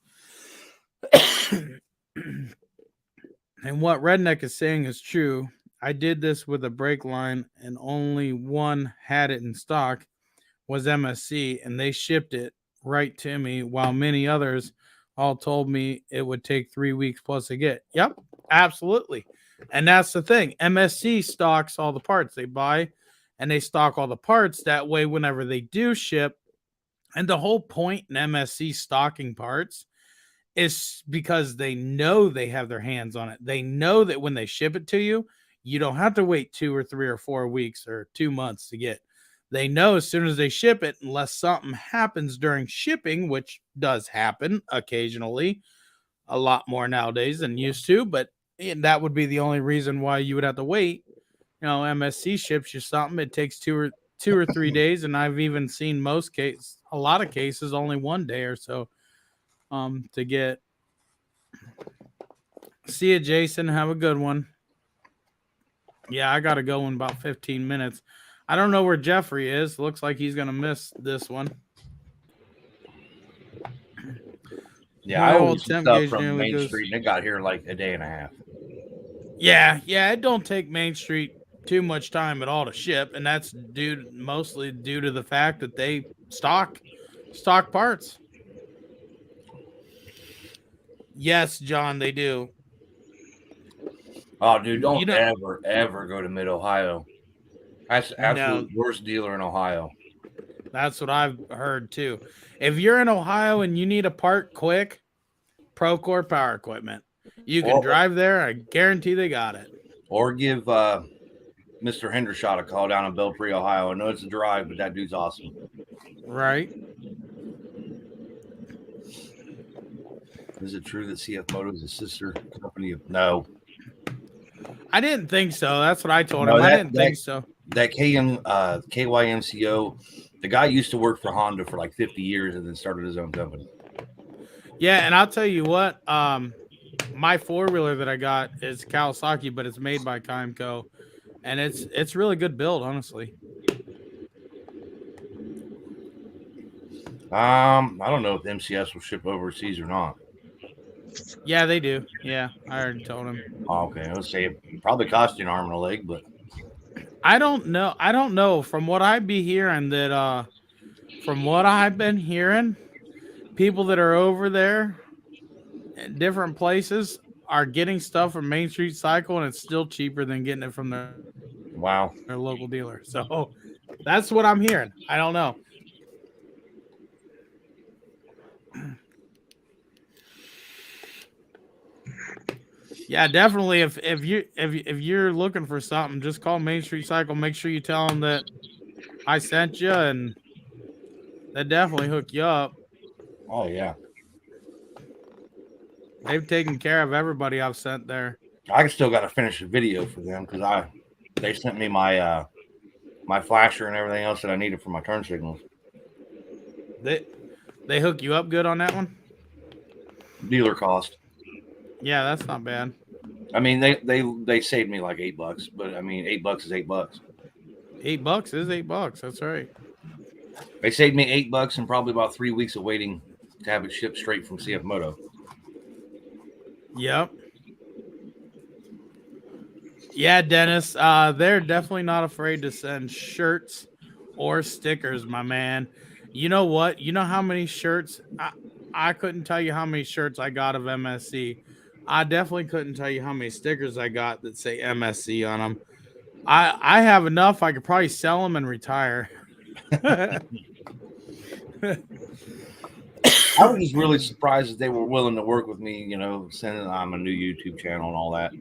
And what Redneck is saying is true. I did this with a brake line and only one had it in stock was MSC and they shipped it right to me while many others all told me it would take 3 weeks plus to get. Yep, absolutely. And that's the thing. MSC stocks all the parts they buy and they stock all the parts. That way, whenever they do ship, and the whole point in MSC stocking parts is because they know they have their hands on it. They know that when they ship it to you, you don't have to wait 2 or 3 or 4 weeks or 2 months to get. They know as soon as they ship it, unless something happens during shipping, which does happen occasionally, a lot more nowadays than used to, but that would be the only reason why you would have to wait. MSC ships you something, it takes 2 or 3 days, and I've even seen a lot of cases, only 1 day or so to get. See you, Jason. Have a good one. Yeah, I gotta go in about 15 minutes. I don't know where Jeffrey is. Looks like he's gonna miss this one. Yeah, My I old ordered some temp stuff gauge from nearly Main goes- Street, and it got here in like a day and a half. Yeah, it don't take Main Street too much time at all to ship, and that's mostly due to the fact that they stock parts. Yes, John, they do. Oh, dude, don't You know, ever go to Mid Ohio. That's the absolute worst dealer in Ohio. That's what I've heard too. If you're in Ohio and you need a part quick, Procore Power Equipment. You can drive there. I guarantee they got it. Or give Mr. Hendershot a call down in Belpre, Ohio. I know it's a drive, but that dude's awesome. Right. Is it true that CFMOTO is a sister company of? No. I didn't think so. That's what I told No, him. I didn't think so. That KYMCO, the guy used to work for Honda for like 50 years and then started his own company. Yeah, and I'll tell you what, my four-wheeler that I got is Kawasaki, but it's made by Kymco, and it's really good build, honestly. I don't know if the MCS will ship overseas or not. Yeah, they do. Yeah, I already told him. Okay, let's say it probably cost you an arm and a leg, but I don't know. I don't know. From what I've been hearing, people that are over there in different places are getting stuff from Main Street Cycle, and it's still cheaper than getting it from their local dealer. So that's what I'm hearing. I don't know. Yeah, definitely. If you're looking for something, just call Main Street Cycle. Make sure you tell them that I sent you, and they definitely hook you up. Oh yeah, they've taken care of everybody I've sent there. I still got to finish a video for them because they sent me my my flasher and everything else that I needed for my turn signals. They hook you up good on that one? Dealer cost. Yeah, that's not bad. I mean, they saved me like $8, but I mean, $8 is $8. $8 is $8. That's right. They saved me $8 and probably about 3 weeks of waiting to have it shipped straight from CFMOTO. Yep. Yeah, Dennis. They're definitely not afraid to send shirts or stickers, my man. You know what? You know how many shirts? I couldn't tell you how many shirts I got of MSC. I definitely couldn't tell you how many stickers I got that say MSC on them. I have enough. I could probably sell them and retire. I was just really surprised that they were willing to work with me, you know, sending I'm a new YouTube channel and all that.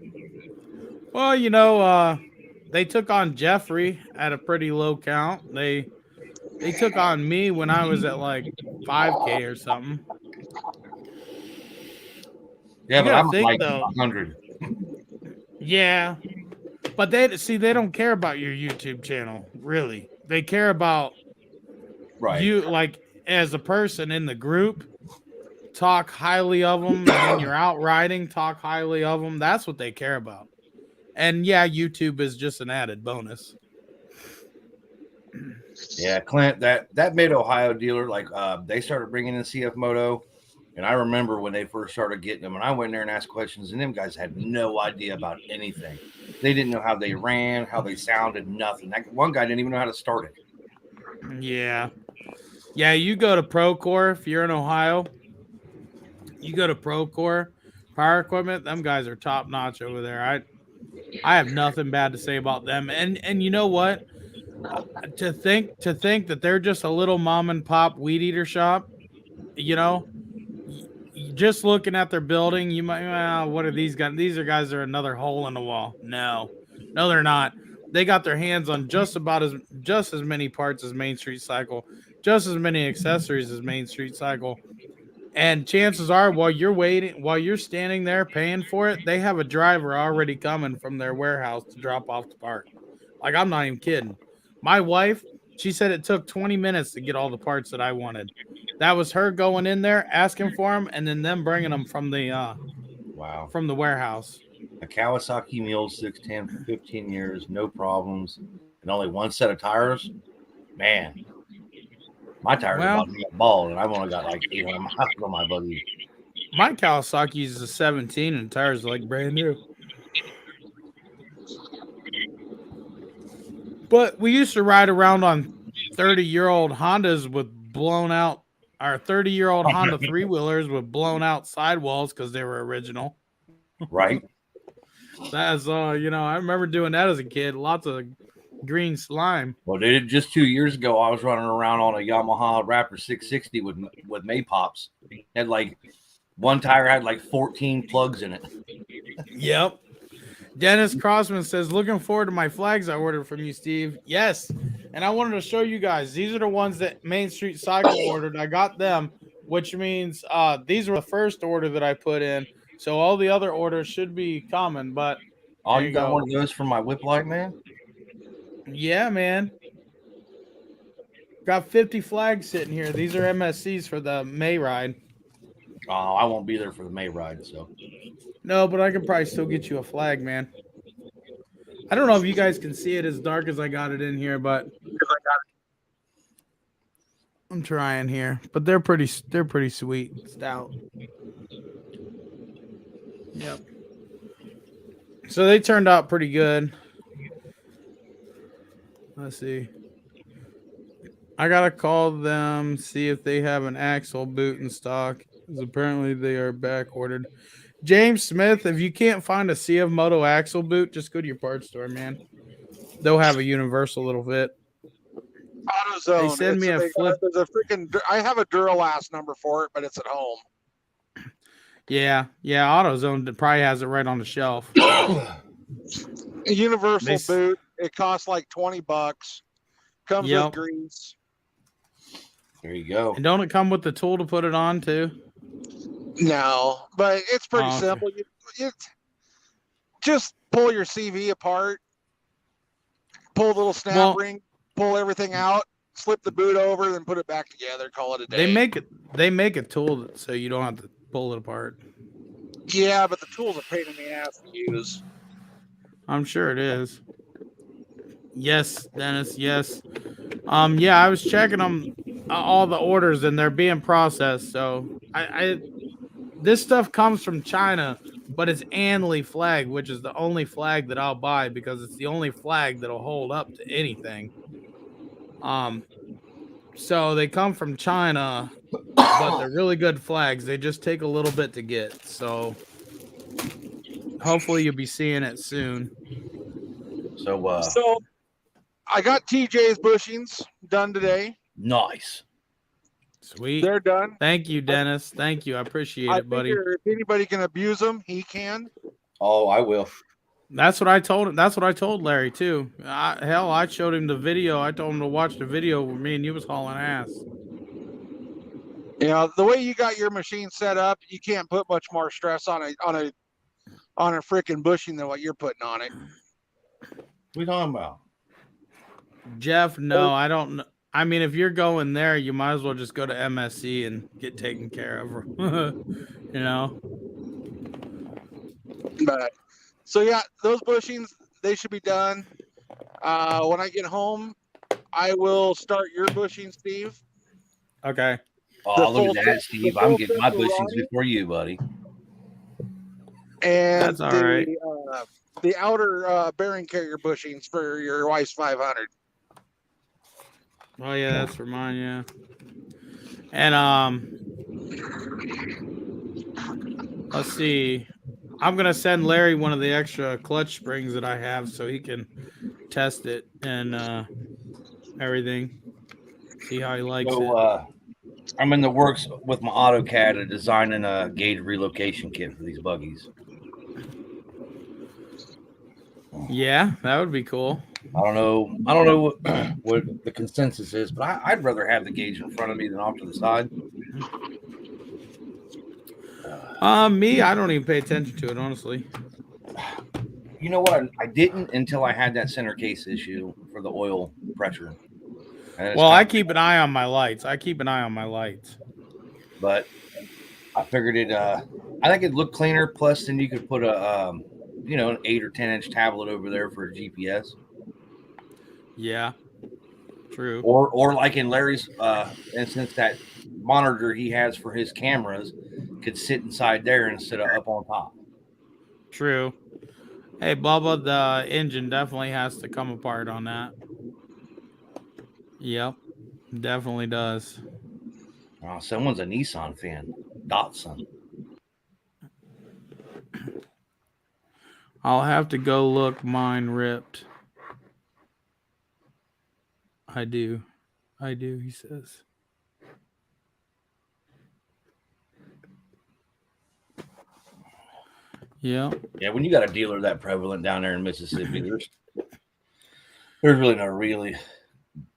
Well, you know, they took on Jeffrey at a pretty low count. They took on me when I was at like 5K or something. Yeah, but I'm like 100. Yeah, but they don't care about your YouTube channel, really. They care about you, like as a person in the group. Talk highly of them, and when you're out riding, talk highly of them. That's what they care about. And yeah, YouTube is just an added bonus. Yeah, Clint, that Mid Ohio dealer, like they started bringing in CFMOTO, and I remember when they first started getting them, and I went there and asked questions, and them guys had no idea about anything. They didn't know how they ran, how they sounded, nothing. One guy didn't even know how to start it. Yeah, you go to Procore if you're in Ohio. You go to Procore Power Equipment. Them guys are top notch over there. I have nothing bad to say about them. And you know what? To think that they're just a little mom and pop weed eater shop, you know, just looking at their building, you might, well, what are these guys? These are guys that are another hole in the wall. No, they're not. They got their hands on just as many parts as Main Street Cycle, just as many accessories as Main Street Cycle. And chances are, while you're standing there paying for it, they have a driver already coming from their warehouse to drop off the part. Like, I'm not even kidding. My wife, she said it took 20 minutes to get all the parts that I wanted. That was her going in there, asking for them, and then them bringing them from the from the warehouse. A Kawasaki Mule 610 for 15 years, no problems, and only one set of tires. Man, my tires are about to get bald, and I've only got like 800 miles on my buggy. My Kawasaki is a 17, and the tires are like brand new. But we used to ride around on 30-year-old Hondas with blown out our 30-year-old Honda three-wheelers with blown out sidewalls because they were original. Right. That's you know, I remember doing that as a kid. Lots of green slime. Well, dude, just 2 years ago, I was running around on a Yamaha Raptor 660 with Maypops. Had like one tire had like 14 plugs in it. Yep. Dennis Crossman says, looking forward to my flags I ordered from you, Steve. Yes. And I wanted to show you guys. These are the ones that Main Street Cycle ordered. I got them, which means these were the first order that I put in. So all the other orders should be coming, but Oh, there you you got go. one of those for my whip light, man? Yeah, man. Got 50 flags sitting here. These are MSCs for the May ride. Oh, I won't be there for the May ride, so. No, but I can probably still get you a flag, man. I don't know if you guys can see it as dark as I got it in here, but I'm trying here. But they're pretty sweet, stout. Yep. So they turned out pretty good. Let's see. I gotta call them, see if they have an axle boot in stock, because apparently they are back ordered. James Smith, if you can't find a CFMOTO axle boot, just go to your parts store, man. They'll have a universal little fit. AutoZone. They send me a flip. There's a freaking. I have a Duralast number for it, but it's at home. Yeah, AutoZone probably has it right on the shelf. A universal boot. It costs like $20. Comes with grease. There you go. And don't it come with the tool to put it on too? No, but it's pretty simple. You just pull your CV apart, pull a little snap ring, pull everything out, slip the boot over, then put it back together. Call it a day. They make a tool so you don't have to pull it apart. Yeah, but the tool's a pain in the ass to use. I'm sure it is. Yes, Dennis. Yes. Yeah, I was checking them, all the orders, and they're being processed. So this stuff comes from China, but it's annually flag, which is the only flag that I'll buy because it's the only flag that'll hold up to anything. So they come from China, but they're really good flags. They just take a little bit to get. So hopefully you'll be seeing it soon. So I got TJ's bushings done today. Nice. Sweet. They're done. Thank you, Dennis. Thank you. I appreciate it, buddy. If anybody can abuse them, he can. Oh, I will. That's what I told him. That's what I told Larry too. Hell, I showed him the video. I told him to watch the video where me and you was hauling ass. You know, the way you got your machine set up, you can't put much more stress on a freaking bushing than what you're putting on it. What are you talking about? Jeff, no, I don't. I mean, if you're going there, you might as well just go to MSC and get taken care of. You know. But so yeah, those bushings, they should be done. When I get home, I will start your bushing, Steve. Okay. Oh, look at that, Steve. I'm getting my bushings before you, buddy. And that's all right. The outer bearing carrier bushings for your wife's 500. Oh yeah, that's for mine. Yeah. And let's see. I'm gonna send Larry one of the extra clutch springs that I have so he can test it and everything. See how he likes it. I'm in the works with my AutoCAD of designing a gauge relocation kit for these buggies. Yeah, that would be cool. I don't know what the consensus is, but I'd rather have the gauge in front of me than off to the side. Me, I don't even pay attention to it, honestly. You know what? I didn't until I had that center case issue for the oil pressure. Well, I keep an eye on my lights. But I figured it. I think it'd look cleaner. Plus, then you could put a, an 8 or 10 inch tablet over there for a GPS. Yeah, true. Or like in Larry's instance, that monitor he has for his cameras could sit inside there instead of up on top. True. Hey, Bubba, the engine definitely has to come apart on that. Yep, definitely does. All Oh, someone's a Nissan fan. Datsun. I'll have to go look mine ripped. I do, he says. Yeah. Yeah, when you got a dealer that prevalent down there in Mississippi, there's really no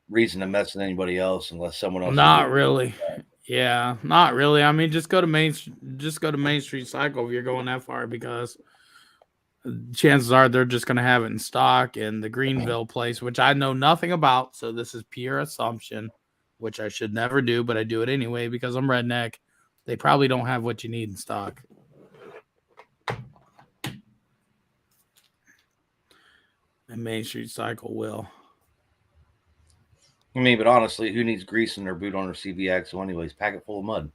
reason to mess with anybody else unless someone else. Not really. Yeah, not really. I mean, just go to Main Street Cycle if you're going that far, because chances are they're just going to have it in stock in the Greenville place, which I know nothing about. So this is pure assumption, which I should never do, but I do it anyway because I'm redneck. They probably don't have what you need in stock. And Main Street Cycle will. I mean, but honestly, who needs grease in their boot on their CB axle anyways? Pack it full of mud.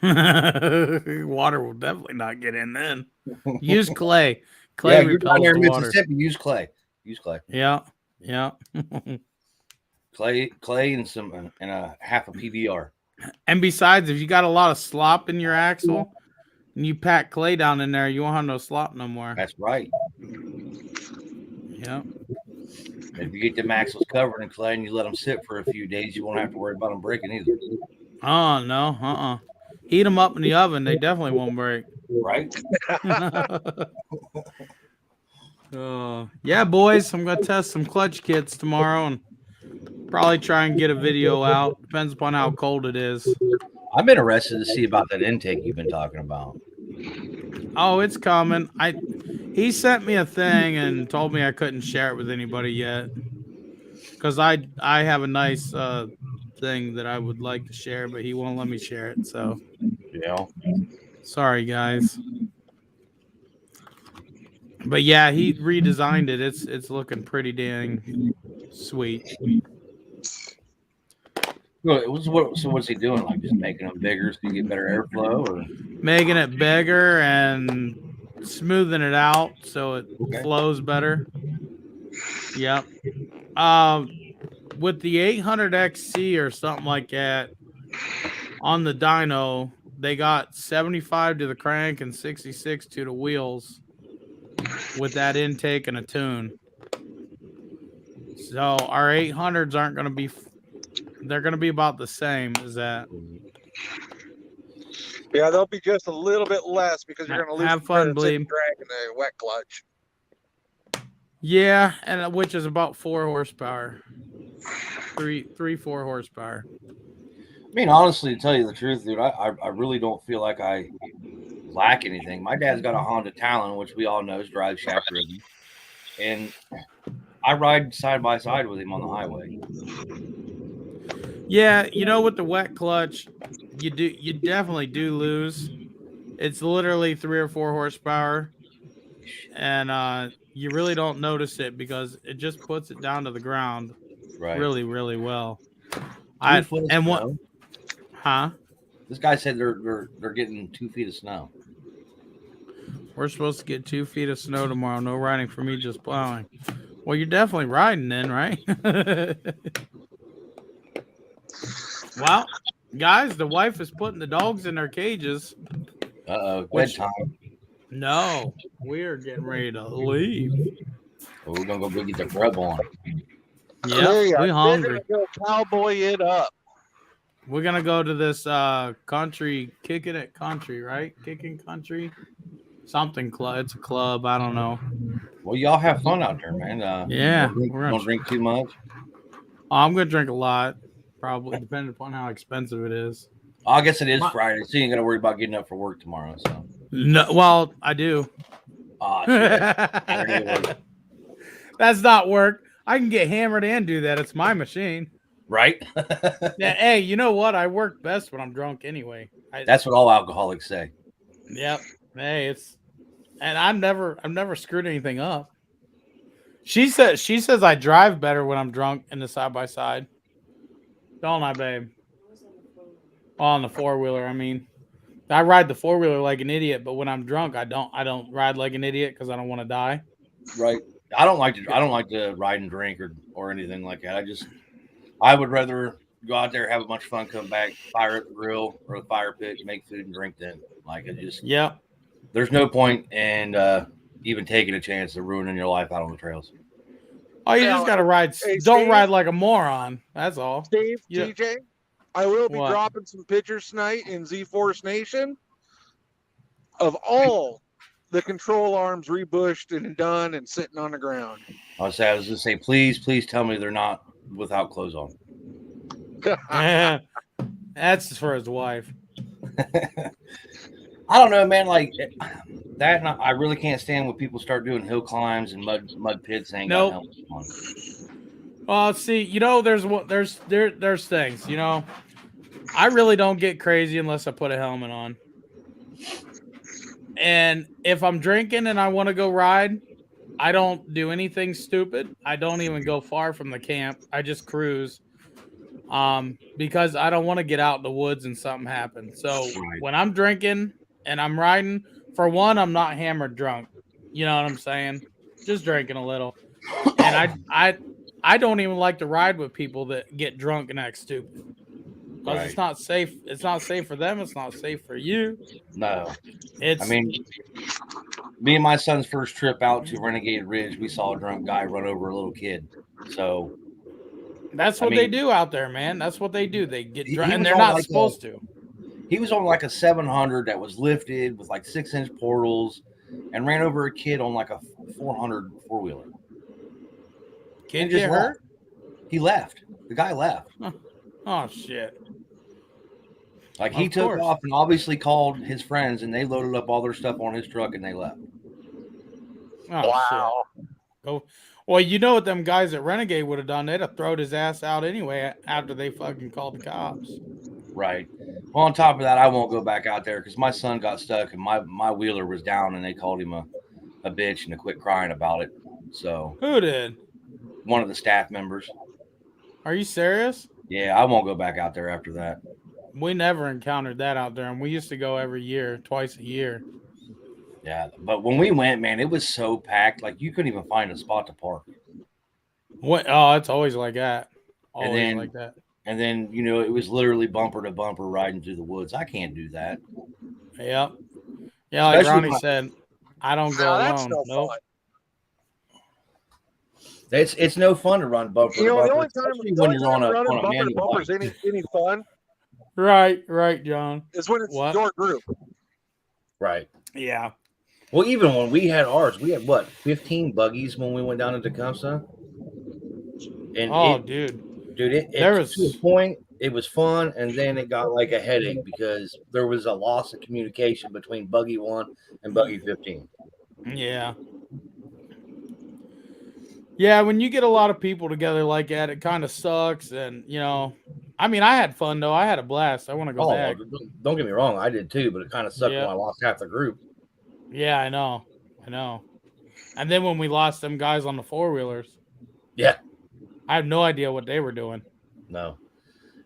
Water will definitely not get in then. Use clay. Yeah, Clay you're down repels there the in water. Mississippi. Use clay. Yeah. clay and a half a PBR. And besides, if you got a lot of slop in your axle and you pack clay down in there, you won't have no slop no more. That's right. Yeah. If you get them axles covered in clay and you let them sit for a few days, you won't have to worry about them breaking either. Oh, no. Heat them up in the oven. They definitely won't break. Right? Yeah, boys, I'm going to test some clutch kits tomorrow and probably try and get a video out. Depends upon how cold it is. I'm interested to see about that intake you've been talking about. Oh, it's coming. He sent me a thing and told me I couldn't share it with anybody yet, because I have a nice thing that I would like to share, but he won't let me share it. So Yeah. sorry, guys. But yeah, he redesigned it. It's looking pretty dang sweet. So what's he doing? Like just making them bigger so you get better airflow, or Making it bigger and smoothing it out so it flows better. Yep. With the 800XC or something like that on the dyno, they got 75 to the crank and 66 to the wheels with that intake and a tune. So our 800s aren't going to be, they're going to be about the same as that. Yeah, they'll be just a little bit less because you're going to lose Have fun, Bleed. drag in the wet clutch. Yeah, and which is about 4 horsepower. 4 horsepower. I mean, honestly, to tell you the truth, dude, I really don't feel like I lack anything. My dad's got a Honda Talon, which we all know is drive shaft driven, and I ride side by side with him on the highway. Yeah, you know, with the wet clutch, you definitely do lose. It's literally 3 or 4 horsepower, and you really don't notice it because it just puts it down to the ground really, really well. Huh? This guy said they're getting 2 feet of snow. We're supposed to get 2 feet of snow tomorrow. No riding for me, just plowing. Well, you're definitely riding then, right? Well, guys, the wife is putting the dogs in their cages. Bedtime. No, we're getting ready to leave. Well, we're gonna go get the grub on. Yeah, we hungry. Go cowboy it up. We're gonna go to this country, kicking it country, right? Kicking country, something club. It's a club. I don't know. Well, y'all have fun out there, man. Yeah, don't drink too much. I'm gonna drink a lot, probably, depending upon how expensive it is. I guess it is Friday, so you ain't gotta worry about getting up for work tomorrow. So no, well, I do. Oh, shit. That's not work. I can get hammered and do that. It's my machine. Right? Yeah. Hey, you know what? I work best when I'm drunk anyway. That's what all alcoholics say. Yep. Hey, and I've never screwed anything up. She says I drive better when I'm drunk in the side by side. Don't I, babe? Oh, on the 4-wheeler, I mean. I ride the 4-wheeler like an idiot, but when I'm drunk, I don't ride like an idiot because I don't want to die. Right. I don't like to ride and drink or anything like that. I would rather go out there, have a bunch of fun, come back, fire at the grill or the fire pit, make food and drink. Then, like, it just Yep. there's no point in even taking a chance of ruining your life out on the trails. Oh, you Now, just gotta ride. hey, Don't Steve? ride like a moron. That's all. Steve, Yeah. TJ, I will be What? dropping some pictures tonight in Z-Force Nation of all the control arms rebushed and done and sitting on the ground. I was going to say, please tell me they're not without clothes on. That's for his wife. I don't know, man. Like that, I really can't stand when people start doing hill climbs and mud pits. And ain't got helmets on. Well, see, there's things. I really don't get crazy unless I put a helmet on. And if I'm drinking and I want to go ride, I don't do anything stupid. I don't even go far from the camp. I just cruise. Because I don't want to get out in the woods and something happens. So when I'm drinking and I'm riding, for one, I'm not hammered drunk. You know what I'm saying? Just drinking a little. And I don't even like to ride with people that get drunk and act stupid. Because it's not safe. It's not safe for them. It's not safe for you. No. I mean, me and my son's first trip out to Renegade Ridge, we saw a drunk guy run over a little kid. So that's what they do out there, man. That's what they do. They get drunk, and they're not supposed to. He was on like a 700 that was lifted with like 6-inch portals and ran over a kid on like a 400 four-wheeler. Kid get hurt? He left. The guy left. Oh, shit. Like, he took off and obviously called his friends, and they loaded up all their stuff on his truck, and they left. Oh, wow. Shit. Oh, well, you know what them guys at Renegade would have done? They'd have thrown his ass out anyway after they fucking called the cops. Right. Well, on top of that, I won't go back out there because my son got stuck, and my wheeler was down, and they called him a bitch and to quit crying about it. So who did? One of the staff members. Are you serious? Yeah, I won't go back out there after that. We never encountered that out there, and we used to go every year, twice a year. Yeah, but when we went, man, it was so packed. Like, you couldn't even find a spot to park. What? Oh, it's always like that. Always like that. And then, it was literally bumper to bumper riding through the woods. I can't do that. Yep. Yeah, like Ronnie said, I don't go alone. Nope. It's no fun to run bumper to bumper. The only time when you're on a manual bumper is any fun. Right, John. Is when it's your group. Right. Yeah. Well, even when we had ours, we had 15 buggies when we went down to Tecumseh. And dude, there was to a point. It was fun, and then it got like a headache because there was a loss of communication between buggy 1 and buggy 15. Yeah. Yeah, when you get a lot of people together like that, it kind of sucks. And, I mean, I had fun, though. I had a blast. I want to go back. Don't get me wrong. I did, too, but it kind of sucked when I lost half the group. Yeah, I know. And then when we lost them guys on the four-wheelers. Yeah. I have no idea what they were doing. No.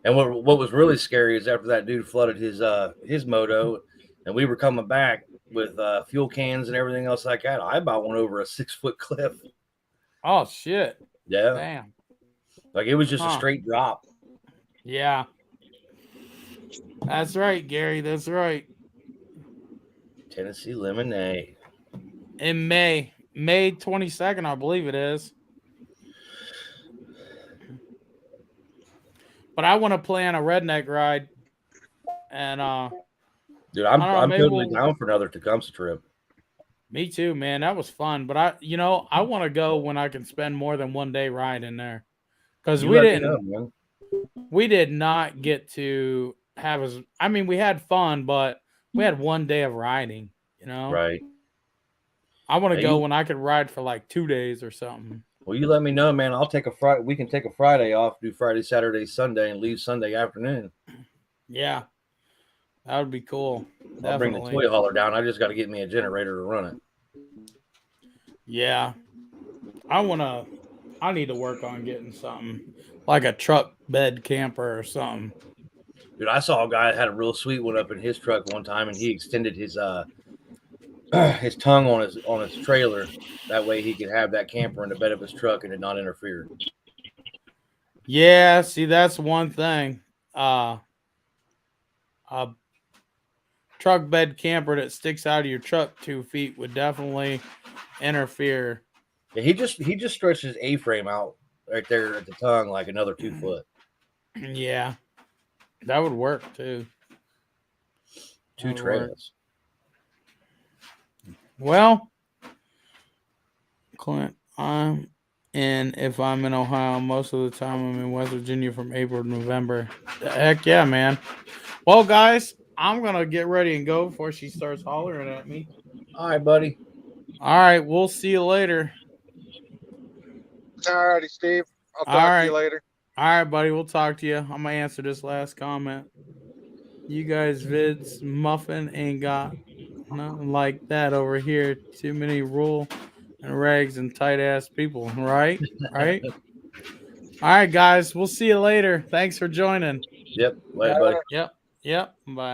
And what was really scary is after that dude flooded his moto, and we were coming back with fuel cans and everything else like that, I about went over a 6-foot cliff. Oh, shit. Yeah. Damn. Like, it was just a straight drop. Yeah. That's right, Gary. That's right. Tennessee Lemonade. In May 22nd, I believe it is. But I want to plan a redneck ride. And dude, I'm totally down for another Tecumseh trip. Me too, man. That was fun. But I want to go when I can spend more than one day riding there. Because we did not get to have we had fun, but we had one day of riding, Right. I want to go when I could ride for like 2 days or something. Well, you let me know, man. I'll take a Friday. We can take a Friday off, do Friday, Saturday, Sunday, and leave Sunday afternoon. Yeah. That would be cool. I'll bring the toy hauler down. I just got to get me a generator to run it. Yeah. I need to work on getting something like a truck bed camper or something. Dude, I saw a guy that had a real sweet one up in his truck one time, and he extended his tongue on his trailer. That way he could have that camper in the bed of his truck and it not interfere. Yeah, see, that's one thing. A truck bed camper that sticks out of your truck 2 feet would definitely interfere. Yeah, he just stretched his A-frame out right there at the tongue like another 2 foot. Yeah, that would work too. 2 That'd work. trails. Well, Clint, if I'm in Ohio, most of the time I'm in West Virginia from April to November. Heck yeah, man. Well, guys, I'm gonna get ready and go before she starts hollering at me. All right, buddy. All right, we'll see you later. All righty, Steve. I'll All talk to right. you later. All right, buddy, we'll talk to you. I'm gonna answer this last comment. You guys vids muffin ain't got nothing like that over here. Too many rule and regs and tight ass people, right? Right? All right, guys, we'll see you later. Thanks for joining. Yep. Later, buddy. Yep. Bye.